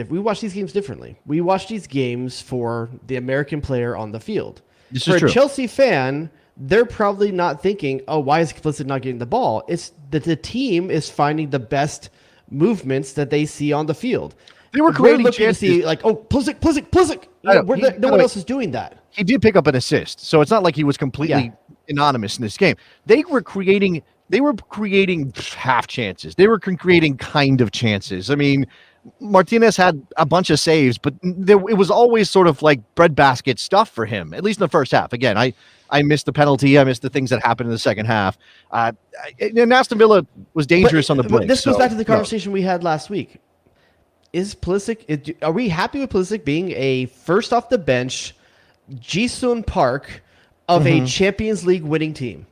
differently. We watch these games for the American player on the field. This for is true. A Chelsea fan, they're probably not thinking, oh, why is Pulisic not getting the ball? It's that the team is finding the best movements that they see on the field. They were creating chances. To see, like, oh, Pulisic. No one else is doing that. He did pick up an assist, so it's not like he was completely anonymous in this game. They were creating half chances. They were creating kind of chances. I mean, Martinez had a bunch of saves, but it was always sort of like breadbasket stuff for him, at least in the first half. Again, I missed the penalty. I missed the things that happened in the second half. And Aston Villa was dangerous on the brink. This goes back to the conversation we had last week. Are we happy with Pulisic being a first off the bench Ji-sung Park of a Champions League winning team?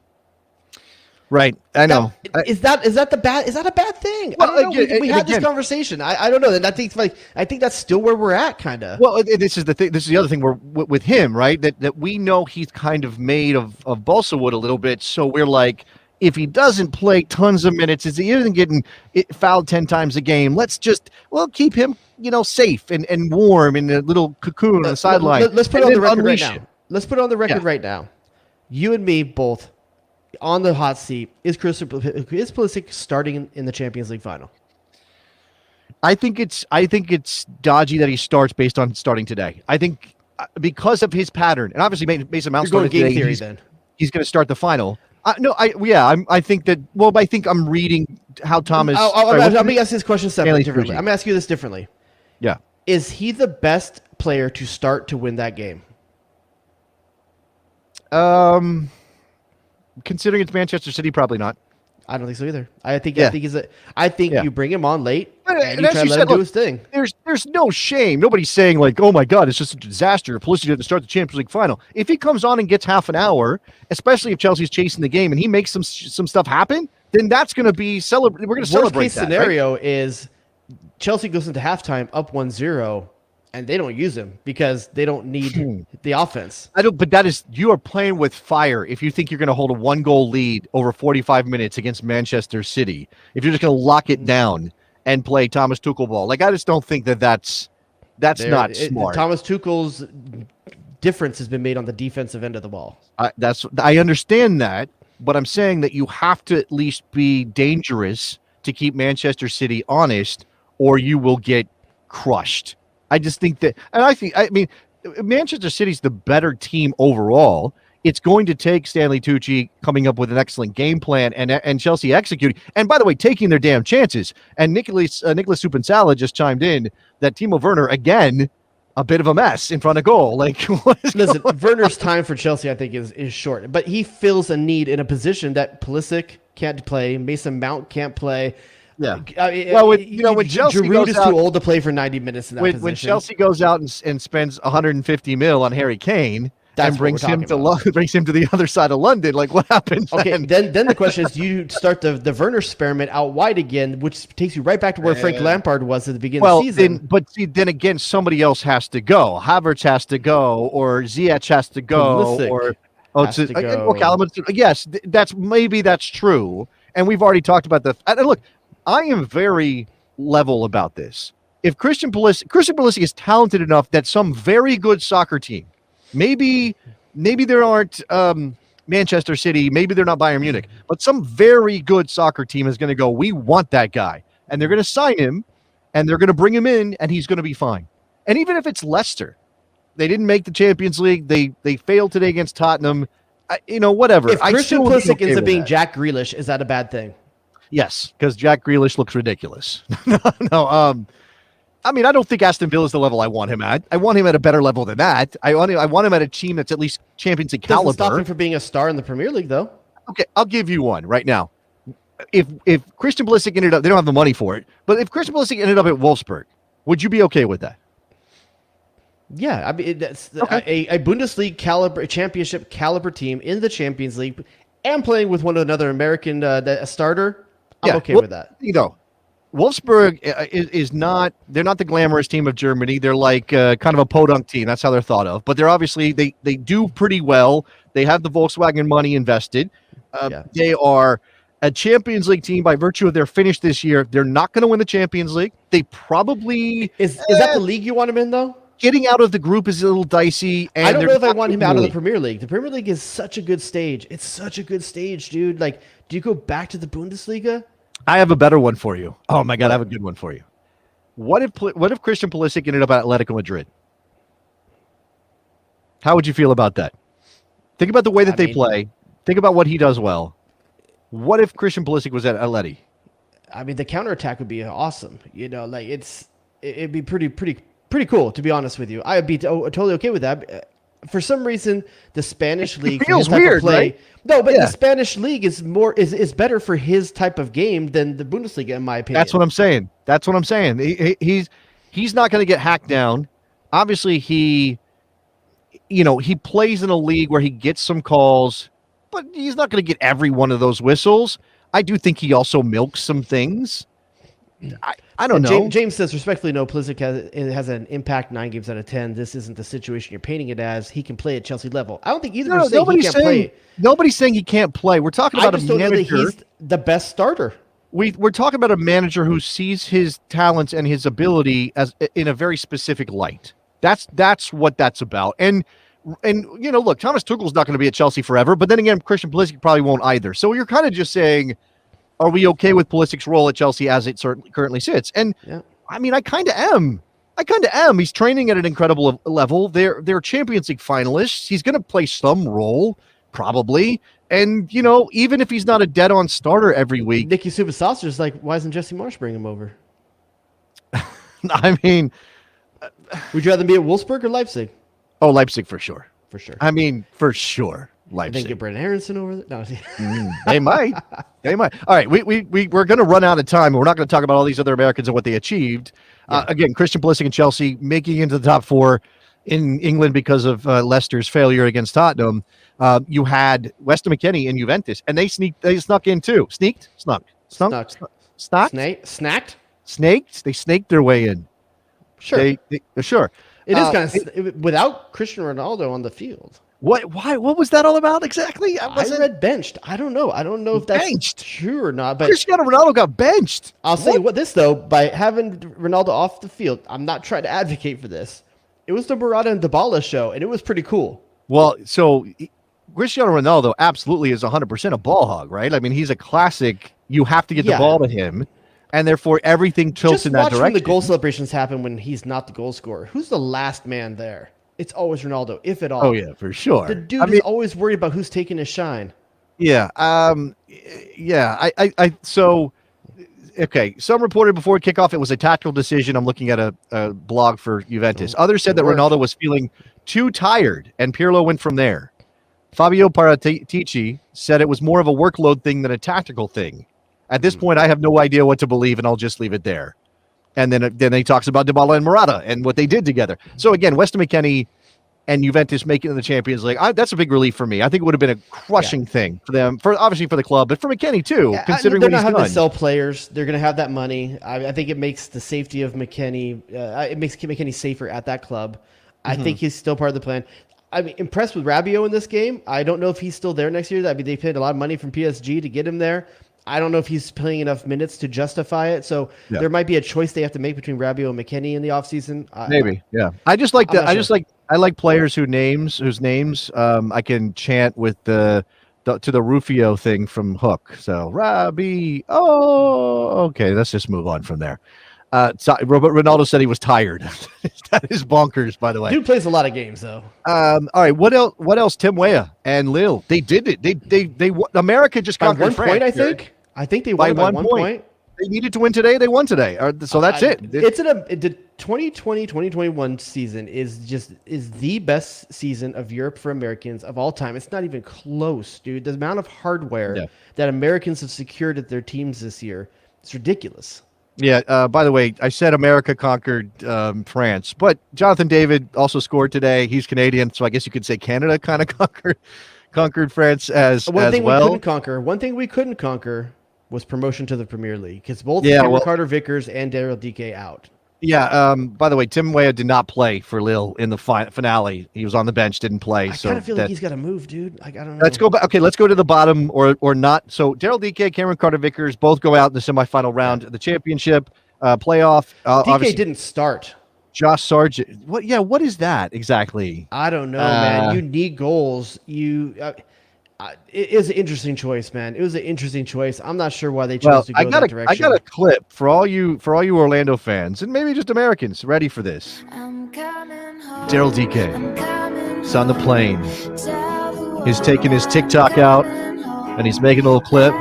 Right, I know. Is that a bad thing? Well, I don't know. We had this conversation. I don't know. And I think that's still where we're at, kind of. Well, this is the thing. This is the other thing. With him, right? That we know he's kind of made of balsa wood a little bit. So we're like, if he doesn't play tons of minutes, is he isn't getting fouled 10 times a game? Let's just keep him, safe and warm in a little cocoon on the sideline. Let's put it on the record right now. Let's put it on the record right now. You and me both on the hot seat. Is Pulisic starting in the Champions League final? I think it's dodgy that he starts based on starting today. I think because of his pattern, and obviously Mason Mount started today. Game theory, then. He's going to start the final. I think that. Well, I think I'm reading how Thomas. Let me ask this question differently. Tucci. I'm going to ask you this differently. Yeah. Is he the best player to start to win that game? Considering it's Manchester City, probably not. I don't think so either. I think you bring him on late and you as try you to let said, him do his thing. There's no shame. Nobody's saying like, oh my God, it's just a disaster. Pulisic didn't start the Champions League final. If he comes on and gets half an hour, especially if Chelsea's chasing the game and he makes some stuff happen, then that's going to be celebrate. We're going to celebrate. Worst case scenario is Chelsea goes into halftime up 1-0. And they don't use him because they don't need the offense. But you are playing with fire if you think you're going to hold a 1-goal lead over 45 minutes against Manchester City. If you're just going to lock it down and play Thomas Tuchel ball, like I just don't think that's not smart. Thomas Tuchel's difference has been made on the defensive end of the ball. I understand that, but I'm saying that you have to at least be dangerous to keep Manchester City honest, or you will get crushed. I just think that, and I mean, Manchester City's the better team overall. It's going to take Stanley Tucci coming up with an excellent game plan and Chelsea executing. And by the way, taking their damn chances. And Nicholas Supensala just chimed in that Timo Werner, again, a bit of a mess in front of goal. Like, listen, Werner's time for Chelsea, I think, is short. But he fills a need in a position that Pulisic can't play, Mason Mount can't play. Yeah. When Chelsea Giroud is too old to play for 90 minutes in that position. When Chelsea goes out and spends 150 mil on Harry Kane and brings him to the other side of London, like what happens? Okay, then the question is, do you start the Werner experiment out wide again, which takes you right back to where Frank Lampard was at the beginning of the season? Then again, somebody else has to go. Havertz has to go, or Ziyech has to go, yes, that's true. And we've already talked about look. I am very level about this. If Christian Pulisic is talented enough that some very good soccer team, maybe there aren't Manchester City, maybe they're not Bayern Munich, but some very good soccer team is going to go, we want that guy. And they're going to sign him, and they're going to bring him in, and he's going to be fine. And even if it's Leicester, they didn't make the Champions League, they failed today against Tottenham, whatever. If Christian Pulisic ends up being Jack Grealish, is that a bad thing? Yes, because Jack Grealish looks ridiculous. I mean, I don't think Aston Villa is the level I want him at. I want him at a better level than that. I want him at a team that's at least Champions League caliber. Doesn't stop him from being a star in the Premier League, though. Okay, I'll give you one right now. If Christian Pulisic ended up, they don't have the money for it, but if Christian Pulisic ended up at Wolfsburg, would you be okay with that? Yeah, I mean, that's a Bundesliga caliber, championship caliber team in the Champions League and playing with another American starter. I'm okay with that. Wolfsburg is not, they're not the glamorous team of Germany. They're like kind of a podunk team. That's how they're thought of. But they're obviously, they do pretty well. They have the Volkswagen money invested. They are a Champions League team by virtue of their finish this year. They're not going to win the Champions League. They probably... Is that the league you want him in, though? Getting out of the group is a little dicey. And I don't know if I want him out of the Premier League. The Premier League is such a good stage. It's such a good stage, dude. Like, do you go back to the Bundesliga? I have a better one for you. Oh my God, I have a good one for you. What if Christian Pulisic ended up at Atletico Madrid? How would you feel about that? Think about the way that they play. Think about what he does well. What if Christian Pulisic was at Atleti? I mean, the counterattack would be awesome. Like it'd be pretty cool, to be honest with you. I'd be totally okay with that. For some reason, the Spanish league feels weird, right? No, but the Spanish league is better for his type of game than the Bundesliga, in my opinion. That's what I'm saying. He's not going to get hacked down. Obviously, he plays in a league where he gets some calls, but he's not going to get every one of those whistles. I do think he also milks some things. I don't know. James says, respectfully, no, Pulisic has an impact 9 games out of 10. This isn't the situation you're painting it as. He can play at Chelsea level. I don't think either of them he can't play. Nobody's saying he can't play. We're talking about a manager. He's the best starter. We're talking about a manager who sees his talents and his ability as in a very specific light. That's what that's about. And look, Thomas Tuchel's not going to be at Chelsea forever, but then again, Christian Pulisic probably won't either. So you're kind of just saying, are we okay with Pulisic's role at Chelsea as it currently sits? And I mean, I kind of am. He's training at an incredible level. They're Champions League finalists. He's going to play some role, probably. And, even if he's not a dead-on starter every week, Nicky Subasaucer is like, why doesn't Jesse Marsh bring him over? I mean, would you rather be at Wolfsburg or Leipzig? Oh, Leipzig for sure. For sure. I mean, for sure, I Leipzig. think get Brendan Aronson over there. No, They might. They might. All right, we're going to run out of time. We're not going to talk about all these other Americans and what they achieved. Again, Christian Pulisic and Chelsea making it into the top 4 in England because of Leicester's failure against Tottenham. You had Weston McKennie and Juventus, and they snuck in too. Snacked. They snaked their way in. Sure. Sure. It is kind of without Cristiano Ronaldo on the field. What was that all about exactly? I read benched. I don't know if that's benched. True or not. But Cristiano Ronaldo got benched. I'll say this though, by having Ronaldo off the field, I'm not trying to advocate for this. It was the Murata and Dybala show, and it was pretty cool. Well, so Cristiano Ronaldo absolutely is 100% a ball hog, right? I mean, he's a classic. You have to get the ball to him, and therefore everything tilts in that direction. Just watch when the goal celebrations happen when he's not the goal scorer. Who's the last man there? It's always Ronaldo, if at all. Oh, yeah, for sure. The dude is always worried about who's taking his shine. Yeah. Okay. Some reported before kickoff it was a tactical decision. I'm looking at a blog for Juventus. Others said that Ronaldo was feeling too tired, and Pirlo went from there. Fabio Paratici said it was more of a workload thing than a tactical thing. At this point, I have no idea what to believe, and I'll just leave it there. And then he talks about Dybala and Murata and what they did together. So again, Weston McKennie and Juventus making it in the Champions League, that's a big relief for me. I think it would have been a crushing thing for them, obviously for the club, but for McKennie too, considering they're what he's not done. having to sell players. They're going to have that money. I think it makes the safety of McKennie, it makes McKennie safer at that club. I think he's still part of the plan. I'm impressed with Rabiot in this game. I don't know if he's still there next year. I mean, they paid a lot of money from PSG to get him there. I don't know if he's playing enough minutes to justify it. So there might be a choice they have to make between Rabiot and McKennie in the offseason. Maybe, yeah. I like players whose names I can chant with to the Rufio thing from Hook. So Rabi, okay, let's just move on from there. Ronaldo said he was tired. That is bonkers, by the way. Dude plays a lot of games, though. All right, what else? Tim Weah and Lille, they did it. They America just conquered by 1 France, point. I think they won by 1 point. They needed to win today. They won today. So that's it. It's the 2020-2021 season is the best season of Europe for Americans of all time. It's not even close, dude. The amount of hardware that Americans have secured at their teams this year, it's ridiculous. Yeah. By the way, I said America conquered France, but Jonathan David also scored today. He's Canadian, so I guess you could say Canada kind of conquered France as well. One thing we couldn't conquer was promotion to the Premier League because both Carter Vickers and Daryl Dike out. Yeah. By the way, Tim Weah did not play for Lille in the finale. He was on the bench, didn't play. I kind of feel like he's got to move, dude. Like, I don't know. Let's go back. Okay, let's go to the bottom or not. So Daryl Dike, Cameron Carter Vickers both go out in the semifinal round of the championship playoff. Dike didn't start. Josh Sargent. What? Yeah. What is that exactly? I don't know, man. You need goals. It is an interesting choice, man. It was an interesting choice. I'm not sure why they chose to go that direction. I got a clip for all you Orlando fans and maybe just Americans ready for this. Daryl Dike is on the plane. He's taking his TikTok out and he's making a little clip.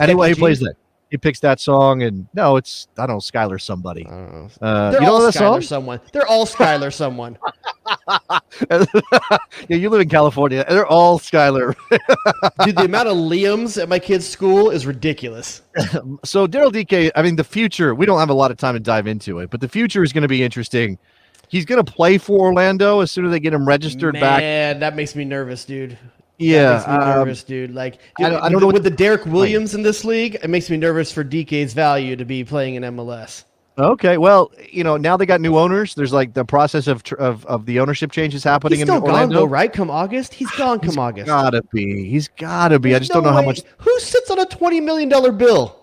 Anyway, he plays that. He picks that song, and no, it's I don't know, Skylar somebody. I don't know. You know that song? Someone. They're all Skylar someone. Yeah, you live in California. They're all Skylar. Dude, the amount of Liams at my kid's school is ridiculous. So Daryl Dike, I mean, the future. We don't have a lot of time to dive into it, but the future is going to be interesting. He's going to play for Orlando as soon as they get him registered back. Man, that makes me nervous, dude. Yeah, that makes me nervous, dude. Like, dude, I don't know with the Derek Williams in this league, it makes me nervous for DK's value to be playing in MLS. Okay, well, now they got new owners. There's like the process of the ownership changes happening in Orlando. He's still gone though, right? Come August, he's gone. Come August, He's gotta be. I just don't know how much. Who sits on a $20 million bill?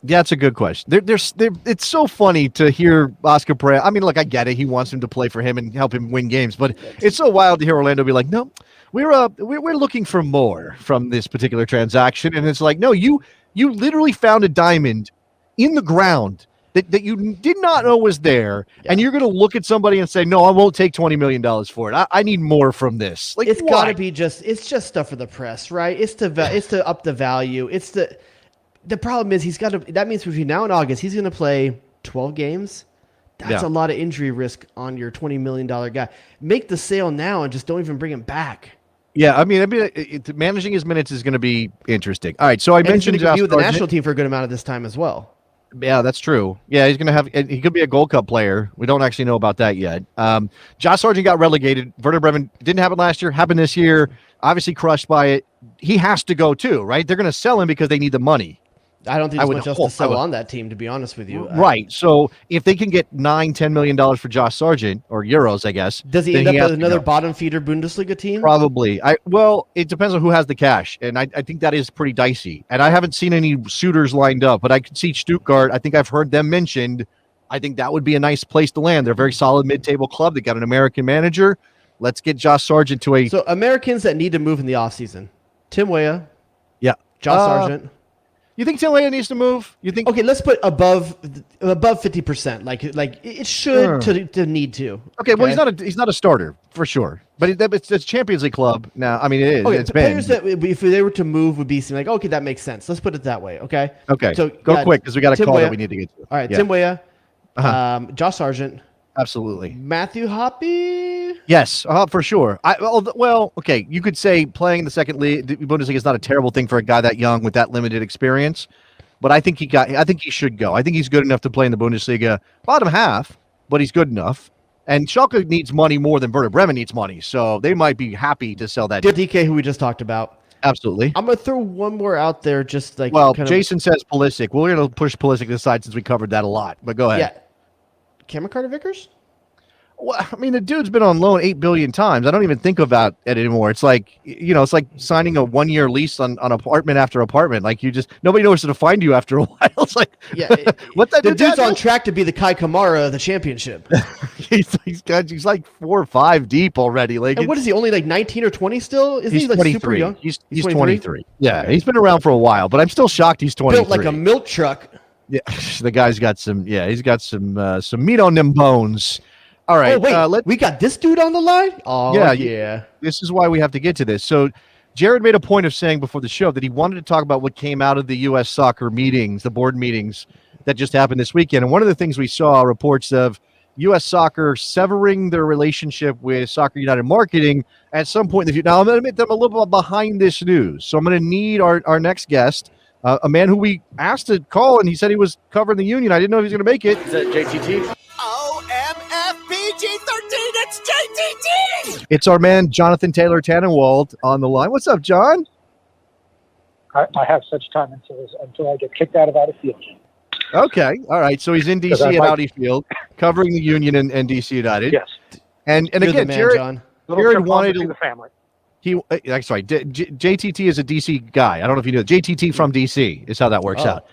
That's a good question. It's so funny to hear Oscar Pereira. I mean, look, I get it. He wants him to play for him and help him win games, but it's so wild to hear Orlando be like, no. We're looking for more from this particular transaction, and it's like, no, you literally found a diamond in the ground that you did not know was there, and you're going to look at somebody and say, no, I won't take $20 million for it. I need more from this. Like, it's why? got to be it's just stuff for the press, right? It's to up the value. The problem is that means between now and August, he's going to play 12 games. That's a lot of injury risk on your $20 million guy. Make the sale now and just don't even bring him back. Yeah, I mean, managing his minutes is going to be interesting. All right, so I mentioned he's going to be with the national team for a good amount of this time as well. Yeah, that's true. Yeah, he's going to have. He could be a Gold Cup player. We don't actually know about that yet. Josh Sargent got relegated. Werder Bremen didn't happen last year. Happened this year. Obviously crushed by it. He has to go too, right? They're going to sell him because they need the money. I don't think there's much else to sell on that team, to be honest with you. Right. So if they can get $9-10 million for Josh Sargent, or euros, I guess. Does he end up with another bottom feeder Bundesliga team? Probably. Well, it depends on who has the cash, and I think that is pretty dicey. And I haven't seen any suitors lined up, but I could see Stuttgart. I think I've heard them mentioned. I think that would be a nice place to land. They're a very solid mid-table club. They got an American manager. Let's get Josh Sargent to a. So Americans that need to move in the offseason. Tim Weah. Yeah. Josh Sargent. You think Tim Weah needs to move? You think? Okay, let's put above 50%. Like it should to need to. Okay, well he's not a starter for sure, but it's a Champions League club now. I mean, it is. Okay, it's players that if they were to move would be like, okay, that makes sense. Let's put it that way. Okay. Okay. So go quick because we got a call Weah. that we need to get to. All right, Yeah. Tim Weah, Josh Sargent, Absolutely. Matthew Hoppe. Yes, for sure. Well, okay. You could say playing in the second league, the Bundesliga is not a terrible thing for a guy that young with that limited experience, but I think he should go. I think he's good enough to play in the Bundesliga, bottom half, but he's good enough. And Schalke needs money more than Werder Bremen needs money, so they might be happy to sell that. DK, who we just talked about. Absolutely. I'm gonna throw one more out there, just like Jason says Pulisic. We're gonna push Pulisic aside since we covered that a lot. But go ahead. Yeah. Cameron Carter-Vickers? Well, I mean, the dude's been on loan 8 billion times. I don't even think about it anymore. It's like, it's like signing a 1-year lease on apartment after apartment. Like nobody knows where to find you after a while. It's like, what that dude's on track to be the Kai Kamara of the championship. he's like 4 or 5 deep already. Like, and what is he, only like 19 or 20 still? Is he like 23. super young? He's 23. Yeah, okay. He's been around for a while, but I'm still shocked he's 23. Built like a milk truck. Yeah, the guy's got he's got some meat on them bones. All right. Oh, wait, we got this dude on the line? Oh, yeah. This is why we have to get to this. So Jared made a point of saying before the show that he wanted to talk about what came out of the U.S. soccer meetings, the board meetings that just happened this weekend. And one of the things we saw reports of U.S. soccer severing their relationship with Soccer United Marketing at some point in the future. Now, I'm going to admit that I'm a little bit behind this news. So I'm going to need our next guest, a man who we asked to call, and he said he was covering the union. I didn't know if he was going to make it. Is that JTT? OMFPG13, it's JTT! It's our man, Jonathan Taylor Tannenwald, on the line. What's up, John? I have such time until I get kicked out of Audi Field. Okay. All right. So he's in D.C. at Audi Field, covering the union and D.C. United. Yes. And You're again, the man, Jared, John. Jared wanted to see the family. JTT is a DC guy. I don't know if you know. JTT from DC is how that works out.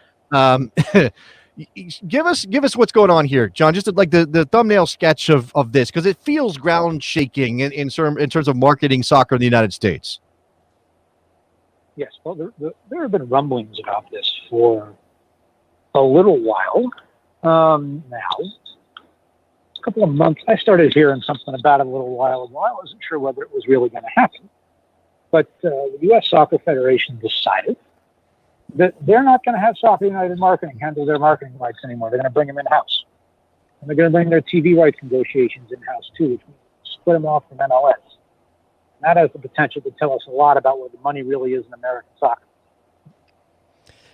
Give us what's going on here, John. Just like the thumbnail sketch of this, because it feels ground shaking in terms of marketing soccer in the United States. Yes. Well, there have been rumblings about this for a little while now. A couple of months. I started hearing something about it a little while ago. I wasn't sure whether it was really going to happen. But the U.S. Soccer Federation decided that they're not going to have Soccer United Marketing handle their marketing rights anymore. They're going to bring them in-house. And they're going to bring their TV rights negotiations in-house, too, which means split them off from MLS. And that has the potential to tell us a lot about where the money really is in American soccer.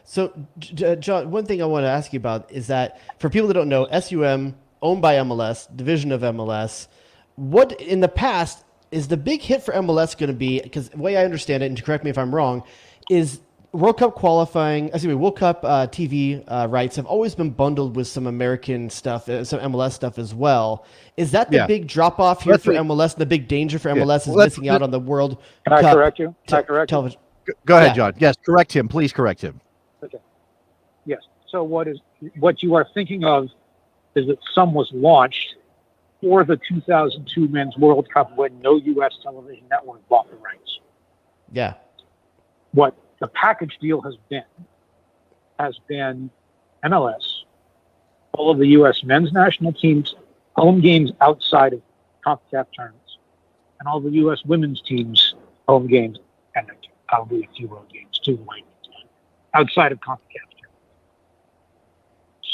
So, John, one thing I want to ask you about is that for people that don't know, SUM, owned by MLS, division of MLS, what in the past is the big hit for MLS going to be, because the way I understand it, and correct me if I'm wrong, is World Cup World Cup TV rights have always been bundled with some American stuff, some MLS stuff as well. Is that the big drop off here for MLS? The big danger for MLS is missing out on the World Cup. Can I correct you? Television. Go ahead, John. Yes, correct him. Please correct him. Okay. Yes. So what you are thinking of is that some was launched for the 2002 Men's World Cup when no U.S. television network bought the rights. Yeah. What the package deal has been MLS all of the U.S. men's national teams' home games outside of CONCACAF tournaments, and all the U.S. women's teams' home games, and probably a few road games too, like outside of CONCACAF tournaments.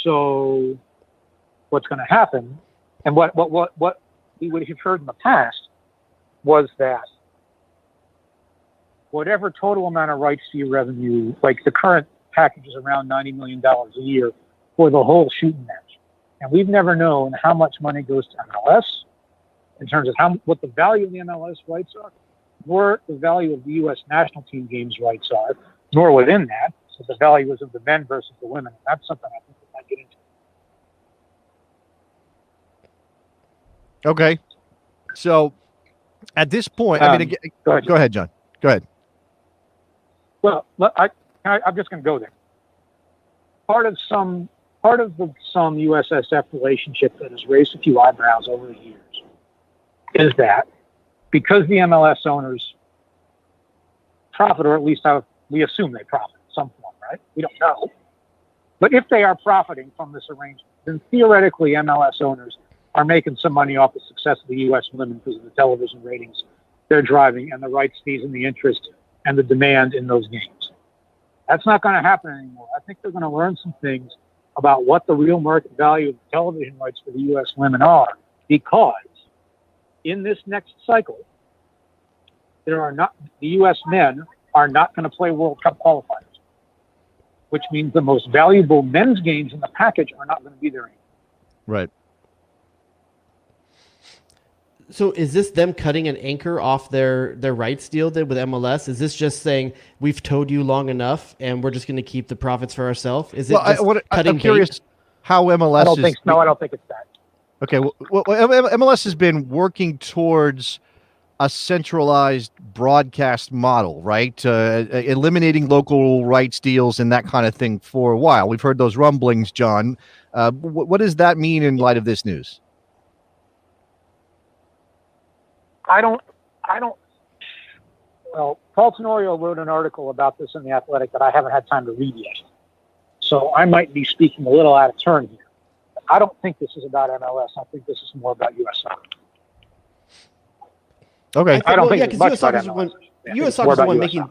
So what's going to happen, and what we would have heard in the past, was that whatever total amount of rights fee revenue, like the current package is around $90 million a year for the whole shooting match. And we've never known how much money goes to MLS in terms of what the value of the MLS rights are, nor the value of the U.S. national team games rights are, nor within that, so the values of the men versus the women. And that's something I think we might get into. Okay. So at this point, go ahead, John. Go ahead. Well, I'm just going to go there. Part of some USSF relationship that has raised a few eyebrows over the years is that because the MLS owners profit, or at least we assume they profit in some form, right? We don't know. But if they are profiting from this arrangement, then theoretically MLS owners are making some money off the success of the U.S. women because of the television ratings they're driving and the rights fees and the interest and the demand in those games. That's not going to happen anymore. I think they're going to learn some things about what the real market value of the television rights for the U.S. women are, because in this next cycle, the U.S. men are not going to play World Cup qualifiers, which means the most valuable men's games in the package are not going to be there anymore. Right. So is this them cutting an anchor off their rights deal with MLS? Is this just saying we've towed you long enough and we're just going to keep the profits for ourselves? Is it I'm curious how MLS I don't think it's that. Okay. Well, MLS has been working towards a centralized broadcast model, right? Eliminating local rights deals and that kind of thing for a while. We've heard those rumblings, John. What does that mean in light of this news? Well, Paul Tenorio wrote an article about this in The Athletic that I haven't had time to read yet. So I might be speaking a little out of turn here. I don't think this is about MLS. I think this is more about U.S. soccer. Okay. I don't think it's much about MLS. U.S. Soccer is the one making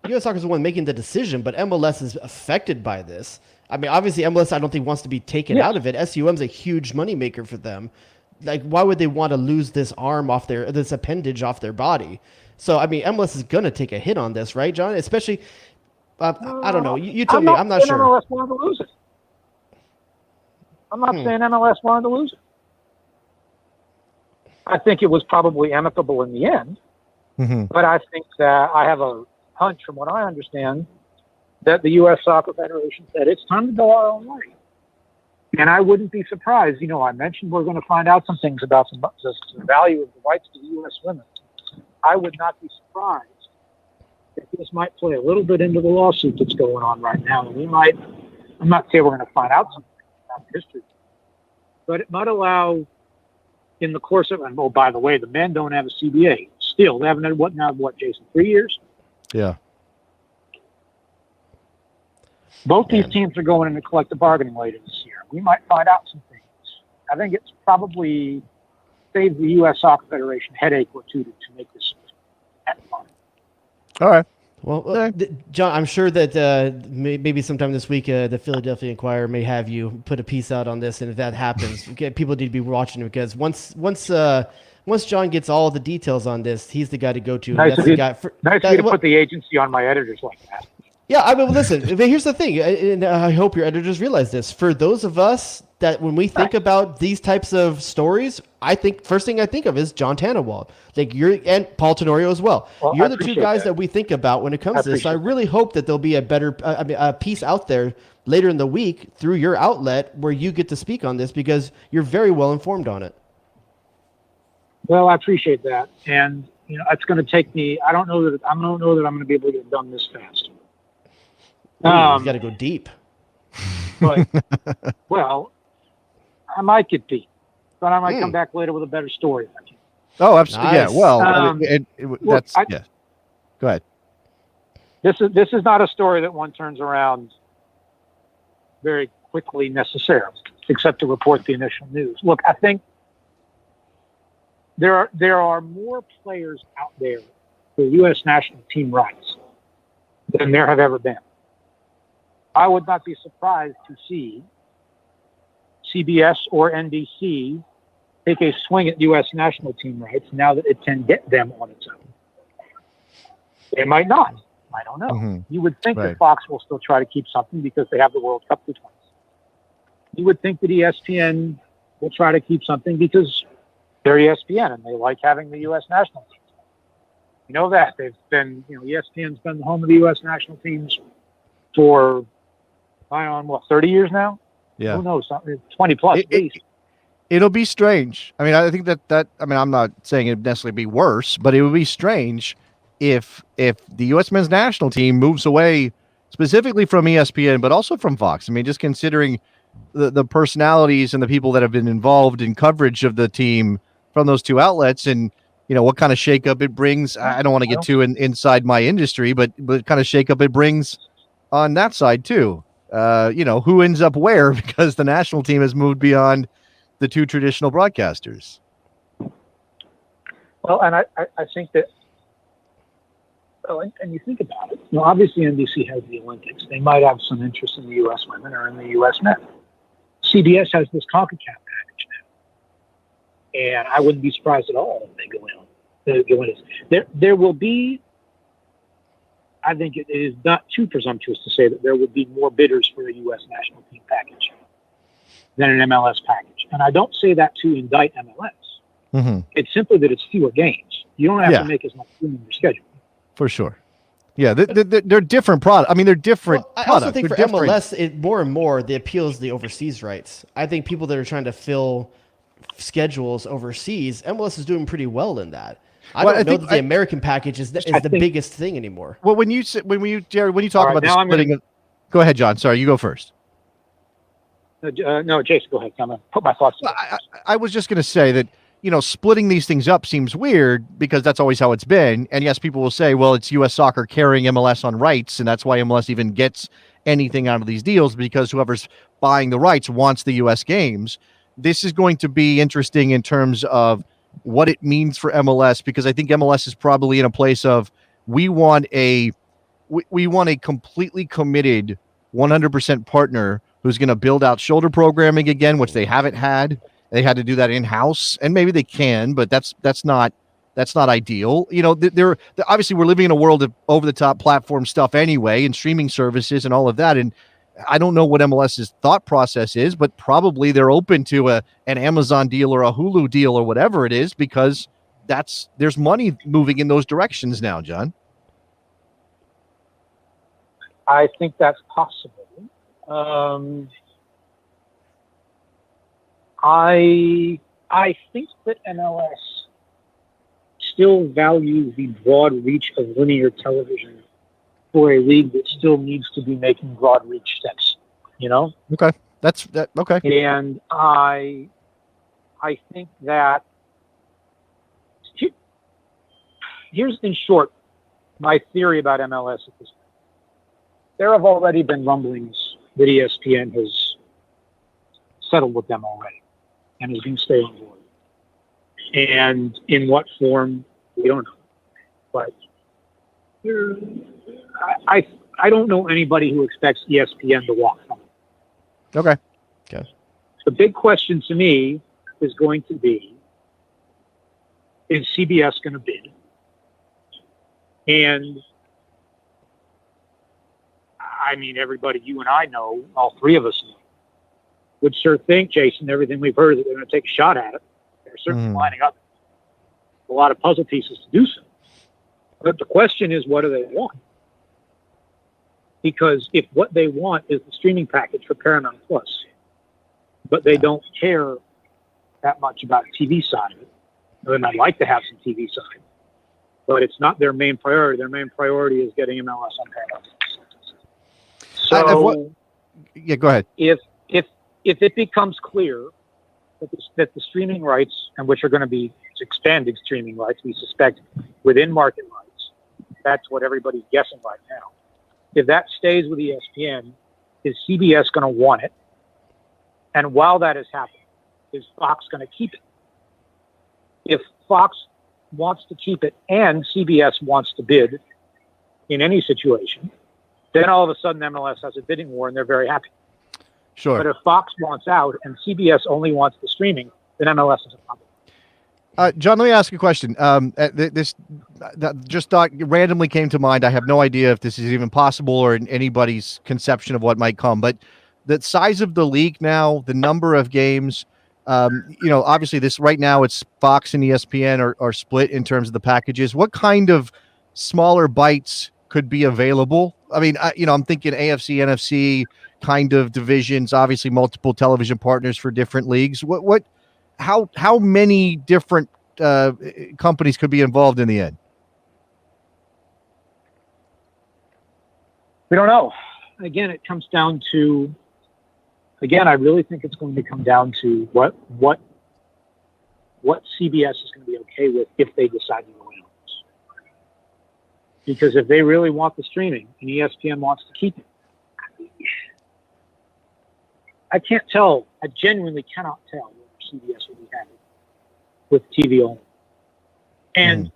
U.S. Soccer is the one making the decision, but MLS is affected by this. I mean, obviously, MLS I don't think wants to be taken out of it. SUM's a huge moneymaker for them. Like, why would they want to lose this arm off this appendage off their body? So, I mean, MLS is going to take a hit on this, right, John? Especially, I don't know. You tell me. I'm not sure. MLS wanted to lose it. I'm not saying MLS wanted to lose it. I think it was probably amicable in the end. Mm-hmm. But I think that I have a hunch, from what I understand, that the U.S. Soccer Federation said it's time to go our own way. And I wouldn't be surprised. You know, I mentioned we're going to find out some things about the value of the rights to the U.S. women. I would not be surprised if this might play a little bit into the lawsuit that's going on right now. And I'm not saying we're going to find out something about history, but it might allow, in the course of, and oh, by the way, the men don't have a CBA. Still, they haven't had what, Jason, 3 years? Yeah. Both these teams are going into collective bargaining later this year. We might find out some things. I think it's probably saved the U.S. Soccer Federation a headache or two to make this fun. All right. Well, John, I'm sure that maybe sometime this week, the Philadelphia Inquirer may have you put a piece out on this, and if that happens, people need to be watching it, because once John gets all the details on this, he's the guy to go to. Nice of you to put the agency on my editors like that. Yeah, I mean, listen, here's the thing, and I hope your editors realize this. For those of us that when we think about these types of stories, first thing I think of is John Tannenwald. Like and Paul Tenorio as well. You're the two guys that we think about when it comes to this. So I really hope that there'll be a better a piece out there later in the week through your outlet where you get to speak on this, because you're very well informed on it. Well, I appreciate that, and you know, it's going to take me. I don't know that I'm going to be able to get it done this fast. You got to go deep. But, well, I might get deep, but I might come back later with a better story. Oh, absolutely. Nice. Yeah. Well, go ahead. This is not a story that one turns around very quickly necessarily. except to report the initial news. Look, I think there are more players out there for U.S. national team rights than there have ever been. I would not be surprised to see CBS or NBC take a swing at U.S. national team rights now that it can get them on its own. They might not. I don't know. Mm-hmm. You would think Right. that Fox will still try to keep something because they have the World Cup to 20. You would think that ESPN will try to keep something because they're ESPN and they like having the U.S. national teams. You know that. They've been, ESPN's been the home of the U.S. national teams for, 30 years now? Yeah. Who knows? 20 plus at least. It'll be strange. I mean, I think I'm not saying it'd necessarily be worse, but it would be strange if the U.S. men's national team moves away specifically from ESPN, but also from Fox. I mean, just considering the personalities and the people that have been involved in coverage of the team from those two outlets, and what kind of shakeup it brings. I don't want to get too inside my industry, but kind of shakeup it brings on that side too. Who ends up where because the national team has moved beyond the two traditional broadcasters. Well, and I think that, and you think about it, obviously NBC has the Olympics. They might have some interest in the U.S. women or in the U.S. men. CBS has this CONCACAF package now. And I wouldn't be surprised at all if they go in. There will be, I think it is not too presumptuous to say that there would be more bidders for a U.S. national team package than an MLS package. And I don't say that to indict MLS. Mm-hmm. It's simply that it's fewer games. You don't have to make as much room in your schedule. For sure. Yeah, they're different products. I mean, they're different I products. also think for MLS, more and more, the appeal is the overseas rights. I think people that are trying to fill schedules overseas, MLS is doing pretty well in that. I don't know that the American package is the biggest thing anymore. Well, when you talk about the splitting, go ahead, John. Sorry, you go first. No, Jason, go ahead. I'm going to put my thoughts in. I was just going to say that, splitting these things up seems weird because that's always how it's been. And yes, people will say, well, it's U.S. Soccer carrying MLS on rights, and that's why MLS even gets anything out of these deals, because whoever's buying the rights wants the U.S. games. This is going to be interesting in terms of what it means for MLS, because I think MLS is probably in a place of we want a completely committed 100% partner who's going to build out shoulder programming again, which they haven't had. They had to do that in-house, and maybe they can, but that's not ideal. They're obviously, we're living in a world of over-the-top platform stuff anyway, and streaming services and all of that. And I don't know what MLS's thought process is, but probably they're open to an Amazon deal or a Hulu deal or whatever it is, because there's money moving in those directions now, John. I think that's possible. I think that MLS still values the broad reach of linear television for a league that still needs to be making broad reach steps. Okay, that's that. Okay, and I think that here's in short my theory about MLS at this point. There have already been rumblings that ESPN has settled with them already and is going to stay on board. And in what form, we don't know. But I don't know anybody who expects ESPN to walk from it. Okay. The big question to me is going to be, is CBS going to bid? And I mean, everybody you and I know, all three of us know, would sure think, Jason, everything we've heard, that they're going to take a shot at it. They're certainly lining up a lot of puzzle pieces to do so. But the question is, what do they want? Because if what they want is the streaming package for Paramount Plus, but they don't care that much about the TV side of it, they might like to have some TV side, but it's not their main priority. Their main priority is getting MLS on Paramount. So, go ahead. If it becomes clear that the streaming rights, and which are going to be expanded streaming rights, we suspect within market rights, that's what everybody's guessing right now. If that stays with ESPN, is CBS going to want it? And while that is happening, is Fox going to keep it? If Fox wants to keep it and CBS wants to bid in any situation, then all of a sudden MLS has a bidding war and they're very happy. Sure. But if Fox wants out and CBS only wants the streaming, then MLS is a problem. John, let me ask you a question. This just thought randomly came to mind. I have no idea if this is even possible or in anybody's conception of what might come, but the size of the league now, the number of games, obviously this right now it's Fox and ESPN are split in terms of the packages. What kind of smaller bites could be available? I mean, I'm thinking AFC, NFC kind of divisions, obviously multiple television partners for different leagues. How many different companies could be involved in the end? We don't know. Again, it comes down to, I really think it's going to come down to what CBS is going to be okay with if they decide to go in on this. Because if they really want the streaming and ESPN wants to keep it, I can't tell. I genuinely cannot tell whether CBS will be happy with TV only. And,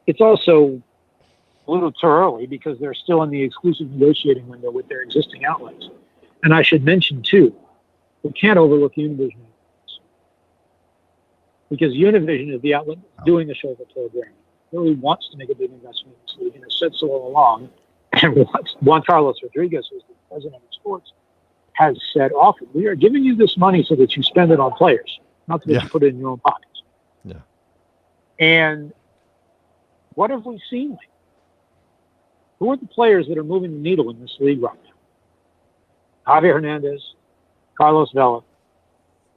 it's also a little too early because they're still in the exclusive negotiating window with their existing outlets. And I should mention, too, we can't overlook Univision. Because Univision is the outlet doing the show program. Really wants to make a big investment in this league and has said so all along. And Juan Carlos Rodriguez, who's the president of sports, has said often, we are giving you this money so that you spend it on players, not that you put it in your own pockets. Yeah. And what have we seen lately? Who are the players that are moving the needle in this league right now? Javier Hernandez, Carlos Vela,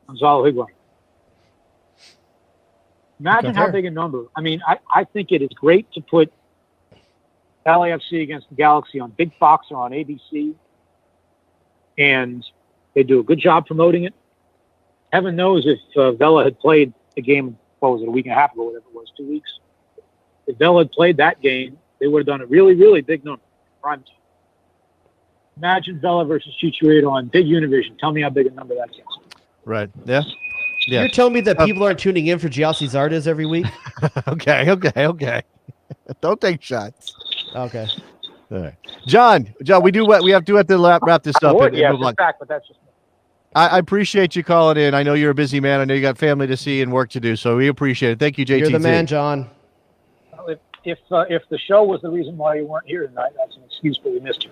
Gonzalo Higuain. Imagine how big a number. I mean, I think it is great to put LAFC against the Galaxy on Big Fox or on ABC, and they do a good job promoting it. Heaven knows if Vela had played a game, what was it, a week and a half ago, whatever it was, 2 weeks. If Vela had played that game, they would have done a really, really big number. Prime time. Imagine Vela versus Chicharito on big Univision. Tell me how big a number that gets. Right. Yeah. Yeah. You're telling me that people aren't tuning in for Giassi Zardes every week? Okay. Don't take shots. Okay. All right. John, we have to wrap this up. Yeah, it's a fact, but that's just me. I appreciate you calling in. I know you're a busy man. I know you got family to see and work to do, so we appreciate it. Thank you, JT. You're the man, John. If the show was the reason why you weren't here tonight, that's an excuse, but we missed you.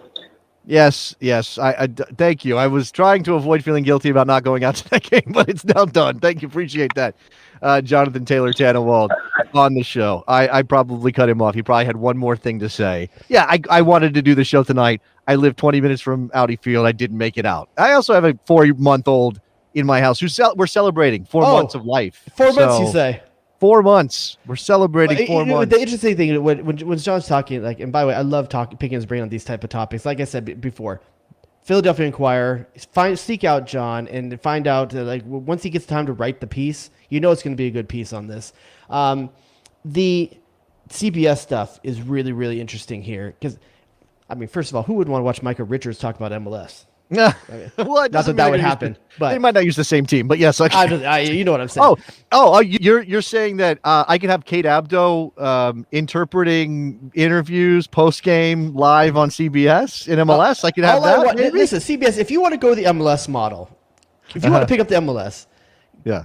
Yes. I thank you. I was trying to avoid feeling guilty about not going out to that game, but it's now done. Thank you. Appreciate that. Jonathan Taylor Tannenwald on the show. I probably cut him off. He probably had one more thing to say. Yeah, I wanted to do the show tonight. I live 20 minutes from Audi Field. I didn't make it out. I also have a 4-month-old in my house we're celebrating 4 months of life. 4 months, you say? 4 months. We're celebrating 4 months. The interesting thing when John's talking, and by the way, I love picking his brain on these type of topics. Like I said before, Philadelphia Inquirer, seek out John and find out once he gets time to write the piece, it's going to be a good piece on this. The CBS stuff is really, really interesting here because, first of all, who would want to watch Micah Richards talk about MLS? Well, not that would happen, but they might not use the same team. But yes, you know what I'm saying. You're saying that I could have Kate Abdo interpreting interviews post game live on CBS in MLS. I could have that. Listen, CBS, if you want to go the MLS model, if you want to pick up the MLS,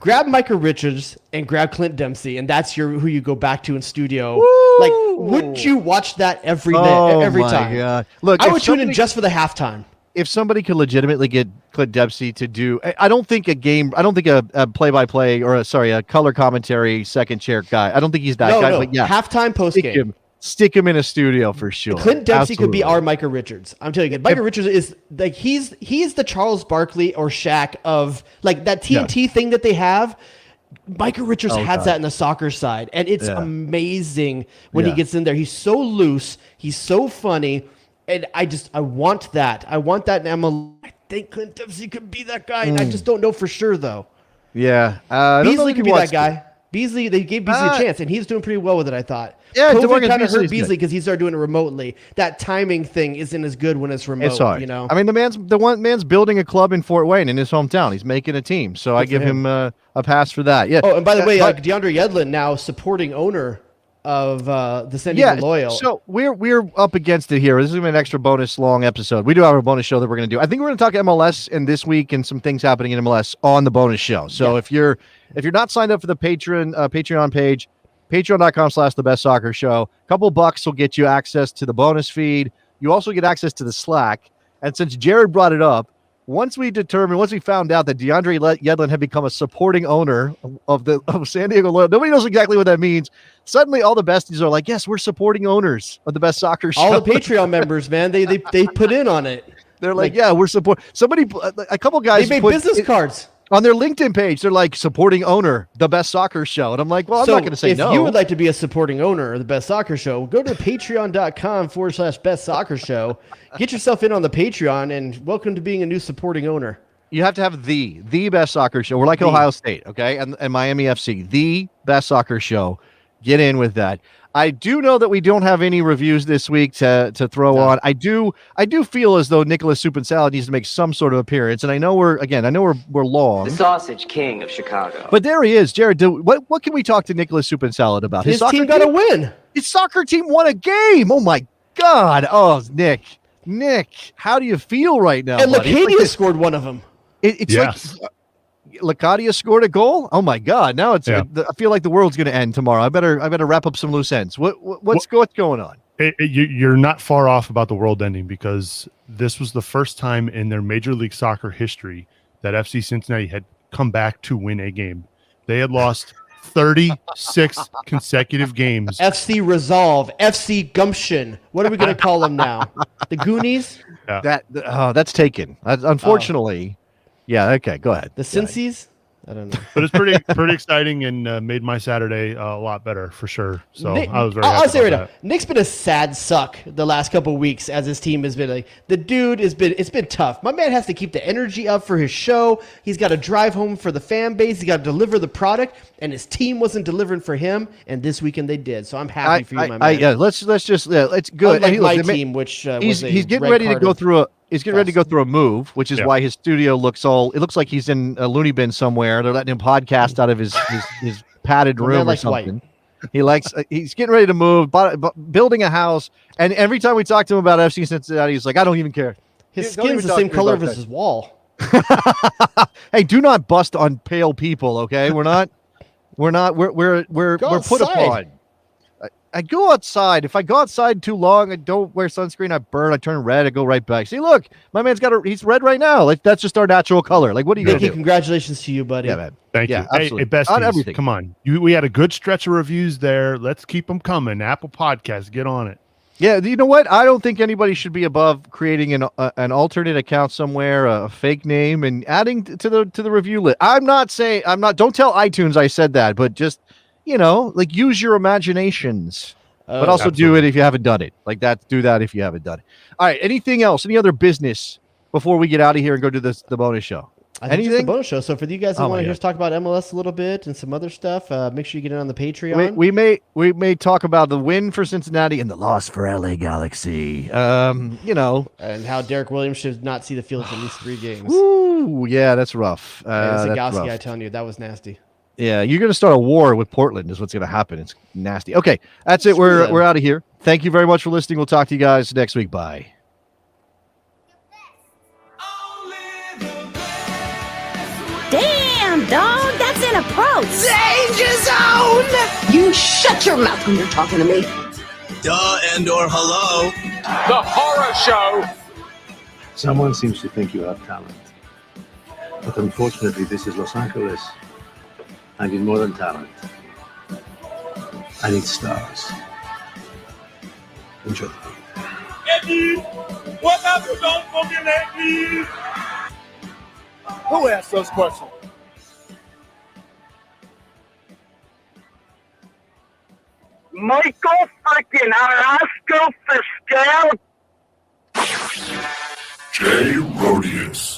grab Micah Richards and grab Clint Dempsey, and that's who you go back to in studio. Woo! Wouldn't you watch that every time? God. Look, I would tune in just for the halftime. If somebody could legitimately get Clint Dempsey to do, I don't think a play-by-play or a color commentary second chair guy. I don't think he's that guy. But halftime post game. Stick him in a studio for sure. Clint Dempsey could be our Micah Richards. I'm telling you, Micah Richards is he's the Charles Barkley or Shaq of that TNT thing that they have. Micah Richards has that in the soccer side, and it's amazing when he gets in there. He's so loose. He's so funny. And I want that. I want that in MLS. I think Clint Dempsey could be that guy. And I just don't know for sure, though. Yeah. Beasley could be that guy. Beasley, they gave Beasley a chance, and he's doing pretty well with it, I thought. Yeah, COVID kind of hurt Beasley because he started doing it remotely. That timing thing isn't as good when it's remote. It's hard. You know? I mean, the man's building a club in Fort Wayne in his hometown. He's making a team, so I give him a pass for that. Yeah. Oh, and by the way, DeAndre Yedlin now supporting owner of the San Diego Loyal. So we're up against it here. This is gonna be an extra bonus long episode. We do have a bonus show that we're going to do. I think we're going to talk MLS and this week and some things happening in MLS on the bonus show. So if you're not signed up for the Patreon page, patreon.com/thebestsoccershow, a couple bucks will get you access to the bonus feed. You also get access to the Slack. And since Jared brought it up, once we found out that DeAndre Yedlin had become a supporting owner of San Diego Loyal, nobody knows exactly what that means. Suddenly, all the besties are like, "Yes, we're supporting owners of the Best Soccer Show." All the Patreon members, man, they put in on it. They're like, "Yeah, we're support." Somebody, a couple guys, they made business cards on their LinkedIn page. They're like, "Supporting owner, the Best Soccer Show," and I'm like, "Well, I'm not going to say no." If you would like to be a supporting owner of the Best Soccer Show, go to patreon.com/Best Soccer Show. Get yourself in on the Patreon, and welcome to being a new supporting owner. You have to have the Best Soccer Show. We're like Ohio State, okay, and Miami FC, the Best Soccer Show. Get in with that. I do know that we don't have any reviews this week to throw on. I do feel as though Nicholas Soup and Salad needs to make some sort of appearance, and I know we're long. The Sausage King of Chicago. But there he is, Jared. What can we talk to Nicholas Soup and Salad about? His team got a win. His soccer team won a game. Oh my God. Oh, Nick, how do you feel right now? And buddy? Lacadia scored one of them. It's like Lacadia scored a goal. Oh my God! Now I feel like the world's going to end tomorrow. I better wrap up some loose ends. What's going on? You're not far off about the world ending, because this was the first time in their Major League Soccer history that FC Cincinnati had come back to win a game. They had lost 36 consecutive games. FC Resolve, FC Gumption. What are we going to call them now? The Goonies? Yeah. That's taken. Unfortunately. Yeah, okay, go ahead. The Cincy's? I don't know. But it's pretty exciting, and made my Saturday a lot better for sure. So Nick, I was very happy I'll say right about now, Nick's been a sad suck the last couple of weeks as his team has been like, the dude it's been tough. My man has to keep the energy up for his show. He's got to drive home for the fan base. He's got to deliver the product, and his team wasn't delivering for him. And this weekend they did. So I'm happy for you, my man. Let's just it's good. Unlike my team, which he's getting ready to go through He's getting ready to go through a move, which is why his studio looks it looks like he's in a loony bin somewhere. They're letting him podcast out of his padded room or something. He's getting ready to move, building a house. And every time we talk to him about FC Cincinnati, he's like, I don't even care. His skin's the same color as his wall. Hey, do not bust on pale people. Okay. We're put upon. I go outside. If I go outside too long, I don't wear sunscreen. I burn. I turn red. I go right back. See, look, my man's he's red right now. Like, that's just our natural color. Like, what are you going to do? Congratulations to you, buddy. Yeah, man. Thank you. Absolutely. Hey, besties, on everything. Come on. We had a good stretch of reviews there. Let's keep them coming. Apple Podcasts, get on it. Yeah, you know what? I don't think anybody should be above creating an alternate account somewhere, a fake name, and adding to the review list. Don't tell iTunes I said that, but just, use your imaginations. But also do it if you haven't done it. Like that, do that if you haven't done it. All right. Anything else? Any other business before we get out of here and go to the bonus show? Anything? Just the bonus show. So for you guys who want to hear us talk about MLS a little bit and some other stuff, make sure you get in on the Patreon. We may talk about the win for Cincinnati and the loss for LA Galaxy. And how Derek Williams should not see the field for at least 3 games. Ooh, yeah, that's rough. It's a Galaxy guy telling you that was nasty. Yeah, you're going to start a war with Portland is what's going to happen. It's nasty. Okay, that's it. We're out of here. Thank you very much for listening. We'll talk to you guys next week. Bye. Damn, dog, that's in a approach. Danger zone! You shut your mouth when you're talking to me. Duh and or hello. The horror show. Someone seems to think you have talent. But unfortunately, this is Los Angeles. I need more than talent. I need stars. Enjoy. Eddie, what have you done for me lately? Who asked those questions? Michael freaking Arasco Fiscal. Jay Rodius.